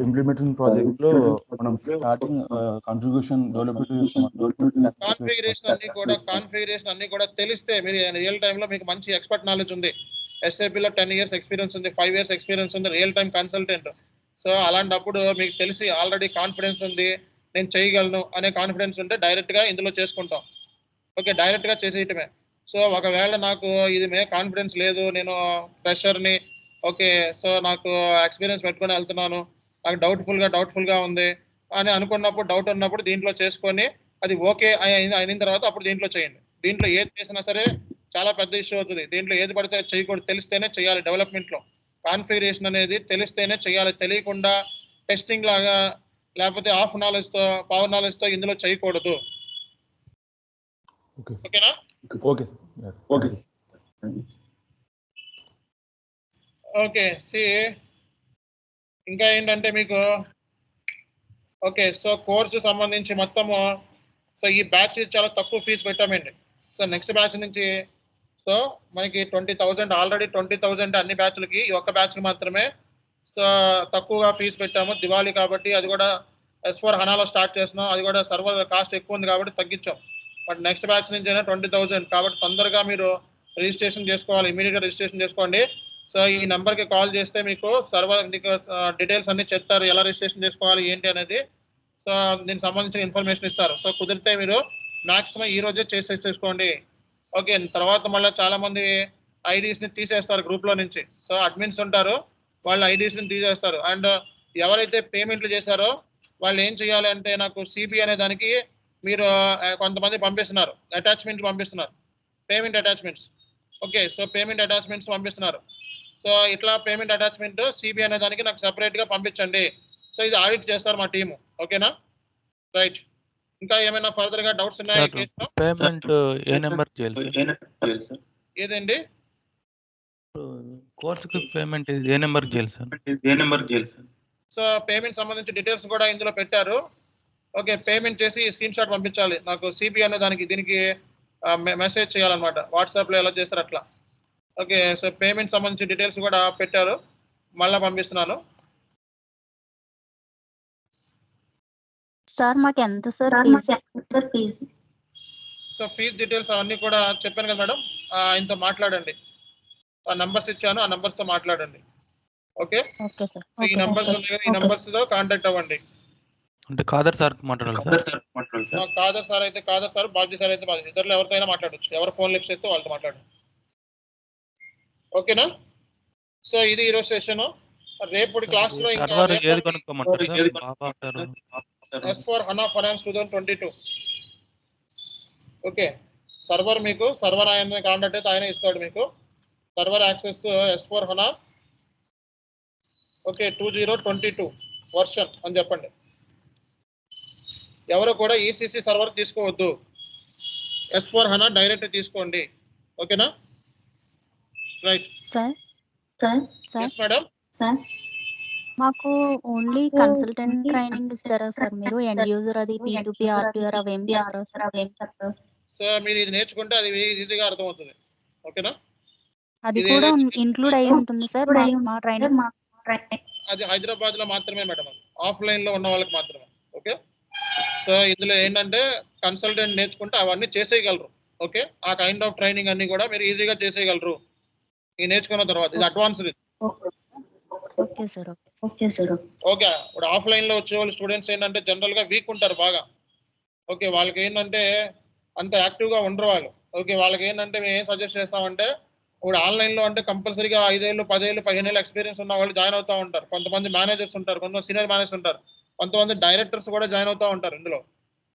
ఇంప్లిమెంటేషన్ ప్రాజెక్ట్ లో మనం స్టార్టింగ్ కాన్ఫిగరేషన్ డెవలప్మెంట్ చేస్తామా? కాన్ఫిగరేషన్ అన్ని కూడా తెలిస్తే మీరు రియల్ టైమ్ లో మీకు మంచి ఎక్స్పర్ట్ నాలెడ్జ్ ఉంది. SAP లో 10 years ఎక్స్పీరియన్స్ ఉంది, 5 years ఎక్స్పీరియన్స్ ఉంది, రియల్ టైమ్ కన్సల్టెంట్. సో అలాంటప్పుడు మీకు తెలిసి ఆల్రెడీ కాన్ఫిడెన్స్ ఉంది, నేను చేయగలను అనే కాన్ఫిడెన్స్ ఉంటే డైరెక్ట్ గా ఇందులో చేసుకుంటాం. ఓకే, డైరెక్ట్గా చేసేయటమే. సో ఒకవేళ నాకు ఇది మీద కాన్ఫిడెన్స్ లేదు, నేను ఫ్రెషర్ని, ఓకే సో నాకు ఎక్స్పీరియన్స్ పెట్టుకొని వెళ్తున్నాను, నాకు డౌట్ఫుల్గా ఉంది అని అనుకున్నప్పుడు, డౌట్ ఉన్నప్పుడు దీంట్లో చేసుకొని అది ఓకే అయిన తర్వాత అప్పుడు దీంట్లో చేయండి. దీంట్లో ఏది చేసినా సరే చాలా పెద్ద ఇష్యూ అవుతుంది. దీంట్లో ఏది పడితే చేయకూడదు, తెలిస్తేనే చేయాలి. డెవలప్మెంట్లో కాన్ఫిగరేషన్ అనేది తెలిస్తేనే చేయాలి. తెలియకుండా టెస్టింగ్ లాగా లేకపోతే హాఫ్ నాలెడ్జ్తో పవర్ నాలెడ్జ్తో ఇందులో చేయకూడదు. ఓకేనా? ఓకే ఓకే ఓకే సి ఇంకా ఏంటంటే మీకు ఓకే సో కోర్సు సంబంధించి మొత్తము సో ఈ బ్యాచ్ చాలా తక్కువ ఫీజు పెట్టామండి. సో నెక్స్ట్ బ్యాచ్ నుంచి సో మనకి 20,000 ఆల్రెడీ 20,000 అన్ని బ్యాచ్లకి, ఈ ఒక్క బ్యాచ్కి మాత్రమే సో తక్కువగా ఫీజు పెట్టాము. దివాళీ కాబట్టి అది కూడా S4 హనాలో స్టార్ట్ చేస్తున్నాం. అది కూడా సర్వర్ కాస్ట్ ఎక్కువ ఉంది కాబట్టి తగ్గించాం. బట్ నెక్స్ట్ బ్యాచ్ నుంచి అయినా 20,000 కాబట్టి తొందరగా మీరు రిజిస్ట్రేషన్ చేసుకోవాలి. ఇమీడియట్గా రిజిస్ట్రేషన్ చేసుకోండి. సో ఈ నెంబర్కి కాల్ చేస్తే మీకు సర్వర్ డీటెయిల్స్ అన్ని చెప్తారు, ఎలా రిజిస్ట్రేషన్ చేసుకోవాలి ఏంటి అనేది. సో దీనికి సంబంధించిన ఇన్ఫర్మేషన్ ఇస్తారు. సో కుదిరితే మీరు మ్యాక్సిమం ఈ రోజే చేసేసుకోండి. ఓకే, తర్వాత మళ్ళీ చాలామంది ఐడీస్ని తీసేస్తారు గ్రూప్లో నుంచి. సో అడ్మిన్స్ ఉంటారు, వాళ్ళ ఐడీస్ని తీసేస్తారు. అండ్ ఎవరైతే పేమెంట్లు చేశారో వాళ్ళు ఏం చేయాలి అంటే, నాకు సిబి అనే దానికి మీరు కొంతమంది పంపిస్తున్నారు, అటాచ్మెంట్ పంపిస్తున్నారు, payment attachments. Okay, so payment attachments పంపిస్తున్నారు. సో ఇట్లా పేమెంట్ అటాచ్మెంట్ సిబి అనే దానికి నాకు సపరేట్గా పంపించండి. సో ఇది ఆడిట్ చేస్తారు మా టీము. ఓకేనా? రైట్. ఇంకా ఏమైనా ఫర్దర్గా డౌట్స్ ఉన్నాయా? పేమెంట్ ఏ నెంబర్ చేయాలి సార్? ఏదండి? కోర్సుకి పేమెంట్ ఏ నెంబర్ చేయాలి సార్? సో పేమెంట్ సంబంధించి డీటెయిల్స్ కూడా ఇందులో పెట్టారు. ఓకే, పేమెంట్ చేసి స్క్రీన్ షాట్ పంపించాలి నాకు. సిబి అనే దీనికి మెసేజ్ చేయాలన్నమాట, వాట్సాప్లో ఎలా చేస్తారు అట్లా. ఓకే, సో పేమెంట్ సంబంధించి డీటెయిల్స్ కూడా పెట్టారు, మళ్ళీ పంపిస్తున్నాను. సార్ మాకు ఎంత sir fee? So fee details అవన్నీ కూడా చెప్పాను కదా మేడం, ఆయనతో మాట్లాడండి. ఆ నంబర్స్ ఇచ్చాను, ఆ నంబర్స్తో మాట్లాడండి. Okay, okay sir. ఈ నంబర్స్ ఉన్నాయి కదా, ఈ నంబర్స్తో కాంటాక్ట్ అవ్వండి. అంటే కాదర్ సార్ మాట్లాడాలి సార్? కాదర్ సార్ అయితే కాదర్ సార్, బాబ్జీ సార్ అయితే బాబ్జీ, ఇద్దరులో ఎవరితో అయినా మాట్లాడచ్చు. ఎవరు ఫోన్ లిఫ్ట్ చేస్తే వాళ్ళతో మాట్లాడండి. ఓకేనా? సో ఇది ఈరోజు సెషన్. రేపు క్లాస్లో ఏది కనుక్కోమంటారు? S4 HANA Finance 2022. Okay, server మీకు సర్వర్ ఆయన కాంటాక్ట్ అయితే ఆయన ఇస్తాడు మీకు server access S4 HANA okay 2022 version అని చెప్పండి. ఎవరు కూడా ECC సర్వర్ తీసుకోవద్దు, S4 HANA డైరెక్ట్ తీసుకోండి. ఓకేనా? Right sir madam. సార్ మాకు ఓన్లీ కన్సల్టెంట్ ట్రైనింగ్ ఇస్తారా సార్ మీరు? ఎండ్ యూజర్ అది P2P RPR అవేం చెప్పరా? సో మీరు ఇది నేర్చుకుంటే అది ఈజీగా అర్థమవుతుంది. ఓకేనా? అది కూడా ఇంక్లూడ్ అయి ఉంటుంది సార్ మా ట్రైనింగ్? అది హైదరాబాద్ లో మాత్రమే మేడం, అది ఆఫ్లైన్ లో ఉన్న వాళ్ళకి మాత్రమే. ఓకే, సో ఇందులో ఏంటంటే కన్సల్టెంట్ నేర్చుకుంటే అవన్నీ చేసేయగలరు. ఓకే, ఆ కైండ్ ఆఫ్ ట్రైనింగ్ అన్ని కూడా మీరు ఈజీగా చేసేయగలరు ఈ నేర్చుకున్న తర్వాత. ఇది అడ్వాన్స్డ్. Okay sir. ఓకే, ఇప్పుడు ఆఫ్లైన్ లో వచ్చే వాళ్ళు స్టూడెంట్స్ ఏంటంటే జనరల్ గా వీక్ ఉంటారు బాగా. ఓకే, వాళ్ళకి ఏంటంటే అంత యాక్టివ్ గా ఉండరు వాళ్ళు. ఓకే, వాళ్ళకి ఏంటంటే మేము ఏం సజెస్ట్ చేస్తామంటే, ఇప్పుడు ఆన్లైన్ లో అంటే కంపల్సరీగా 5 ఏళ్ళు 10 ఏళ్ళు 15 ఏళ్ళు ఎక్స్పీరియన్స్ ఉన్న వాళ్ళు జాయిన్ అవుతూ ఉంటారు. కొంతమంది మేనేజర్స్ ఉంటారు, కొంతమంది సీనియర్ మేనేజర్స్ ఉంటారు, కొంతమంది డైరెక్టర్స్ కూడా జాయిన్ అవుతూ ఉంటారు ఇందులో.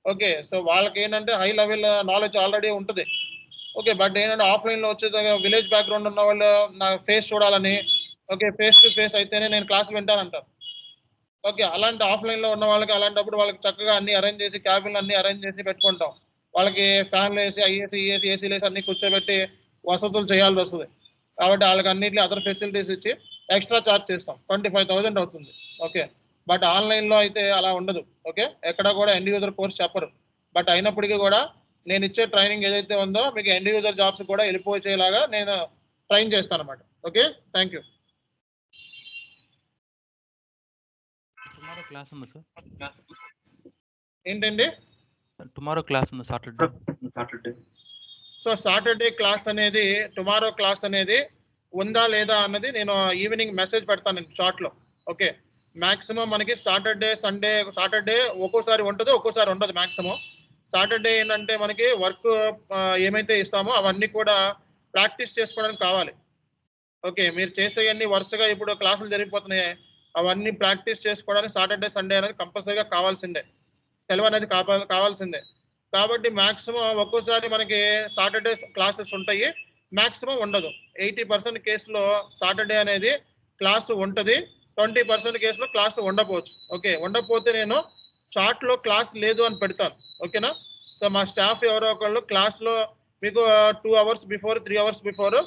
ఓకే, సో వాళ్ళకి ఏంటంటే హై లెవెల్ నాలెడ్జ్ ఆల్రెడీ ఉంటుంది. ఓకే, బట్ ఏంటంటే ఆఫ్లైన్ లో వచ్చే విలేజ్ బ్యాక్గ్రౌండ్ ఉన్న వాళ్ళు నా ఫేస్ చూడాలని, ఓకే ఫేస్ టు ఫేస్ అయితేనే నేను క్లాసులు వింటానంటారు. ఓకే, అలాంటి ఆఫ్లైన్ లో ఉన్న వాళ్ళకి అలాంటప్పుడు వాళ్ళకి చక్కగా అన్ని అరేంజ్ చేసి, క్యాబిన్లు అన్ని అరేంజ్ చేసి పెట్టుకుంటాం. వాళ్ళకి ఫ్యాన్లు వేసి ఏసీలు వేసి అన్ని కూర్చోబెట్టి వసతులు చేయాల్సి వస్తుంది. కాబట్టి వాళ్ళకి అన్నింటినీ అదర్ ఫెసిలిటీస్ ఇచ్చి ఎక్స్ట్రా ఛార్జ్ చేస్తాం. 25,000 అవుతుంది. ఓకే, బట్ ఆన్లైన్లో అయితే అలా ఉండదు. ఓకే, ఎక్కడ కూడా ఎండ్ యూజర్ కోర్స్ చెప్పరు. బట్ అయినప్పటికీ కూడా నేను ఇచ్చే ట్రైనింగ్ ఏదైతే ఉందో మీకు ఎండ్ యూజర్ జాబ్స్ కూడా వెళ్ళిపోయేలాగా నేను ట్రైన్ చేస్తాను అన్నమాట. Okay, thank you. క్లాస్ ఉంది సార్? ఏంటండి? టుమారో క్లాస్ ఉంది, సాటర్డే. సో సాటర్డే క్లాస్ అనేది, టుమారో క్లాస్ అనేది ఉందా లేదా అన్నది నేను ఈవినింగ్ మెసేజ్ పెడతాను చాట్లో. ఓకే, మ్యాక్సిమం మనకి సాటర్డే సండే, సాటర్డే ఒక్కోసారి ఉంటుంది ఒక్కోసారి ఉండదు మ్యాక్సిమం. సాటర్డే ఏంటంటే మనకి వర్క్ ఏమైతే ఇస్తామో అవన్నీ కూడా ప్రాక్టీస్ చేసుకోవడానికి కావాలి. ఓకే, మీరు చేసేవన్నీ వరుసగా ఇప్పుడు క్లాసులు జరిగిపోతున్నాయి, అవన్నీ ప్రాక్టీస్ చేసుకోవడానికి సాటర్డే సండే అనేది కంపల్సరీగా కావాల్సిందే, సెలవు అనేది కావాల్సిందే. కాబట్టి మాక్సిమం ఒక్కోసారి మనకి సాటర్డే క్లాసెస్ ఉంటాయి, మాక్సిమం ఉండదు. 80% కేసులో సాటర్డే అనేది క్లాసు ఉంటుంది, 20% కేసులో క్లాసు ఉండకపోవచ్చు. ఓకే, ఉండకపోతే నేను చార్ట్లో క్లాస్ లేదు అని పెడతాను. ఓకేనా? సో మా స్టాఫ్ ఎవరో ఒకళ్ళు క్లాస్లో మీకు 2 hours before 3 hours before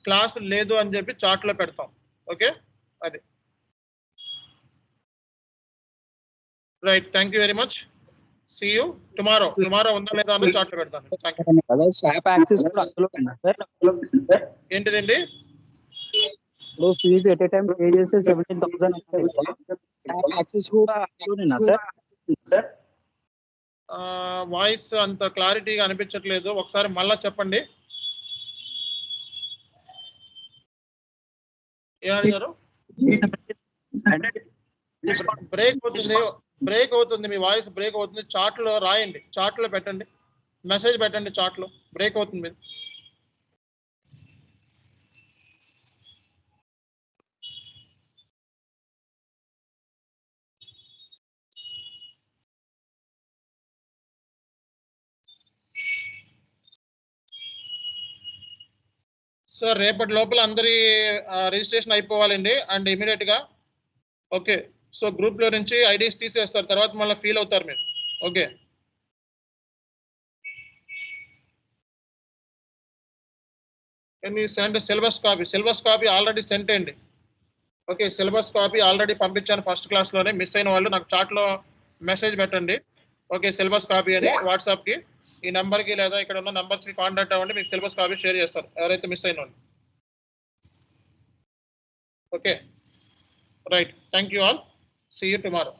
class లేదు అని చెప్పి చార్ట్లో పెడతాం. ఓకే, అది right. Thank you very much. See you tomorrow. Tomorrow ఉందా లేదా అని చార్ట్లో పెడతాను. ఏంటిదండి? Fee at a time pay చేస్తే 17,000 యాక్సెస్ కూడా సార్. వాయిస్ అంత క్లారిటీగా అనిపించట్లేదు, ఒకసారి మళ్ళా చెప్పండి. ఏమడిగారు? బ్రేక్ అవుతుంది, మీ వాయిస్ బ్రేక్ అవుతుంది. చార్ట్లో రాయండి, చార్ట్లో పెట్టండి, మెసేజ్ పెట్టండి, చార్ట్లో బ్రేక్ అవుతుంది మీరు. సార్ రేపటి లోపల అందరి రిజిస్ట్రేషన్ అయిపోవాలండి అండ్ ఇమీడియట్గా. ఓకే, సో గ్రూప్లో నుంచి ఐడీస్ తీసేస్తారు, తర్వాత మళ్ళీ ఫీల్ అవుతారు మీరు. Okay, send syllabus copy. Syllabus copy already sent అండి. ఓకే, సిలబస్ కాపీ ఆల్రెడీ పంపించాను ఫస్ట్ క్లాస్లోనే. మిస్ అయిన వాళ్ళు నాకు చాట్లో మెసేజ్ పెట్టండి. ఓకే, సిలబస్ కాపీ అని వాట్సాప్కి, ఈ నెంబర్కి లేదా ఇక్కడ ఉన్న నెంబర్స్కి కాంటాక్ట్ అవ్వండి, మీకు సిలబస్ కాపీ షేర్ చేస్తారు ఎవరైతే మిస్ అయిన వాళ్ళు. Okay, right. Thank you all. See you tomorrow.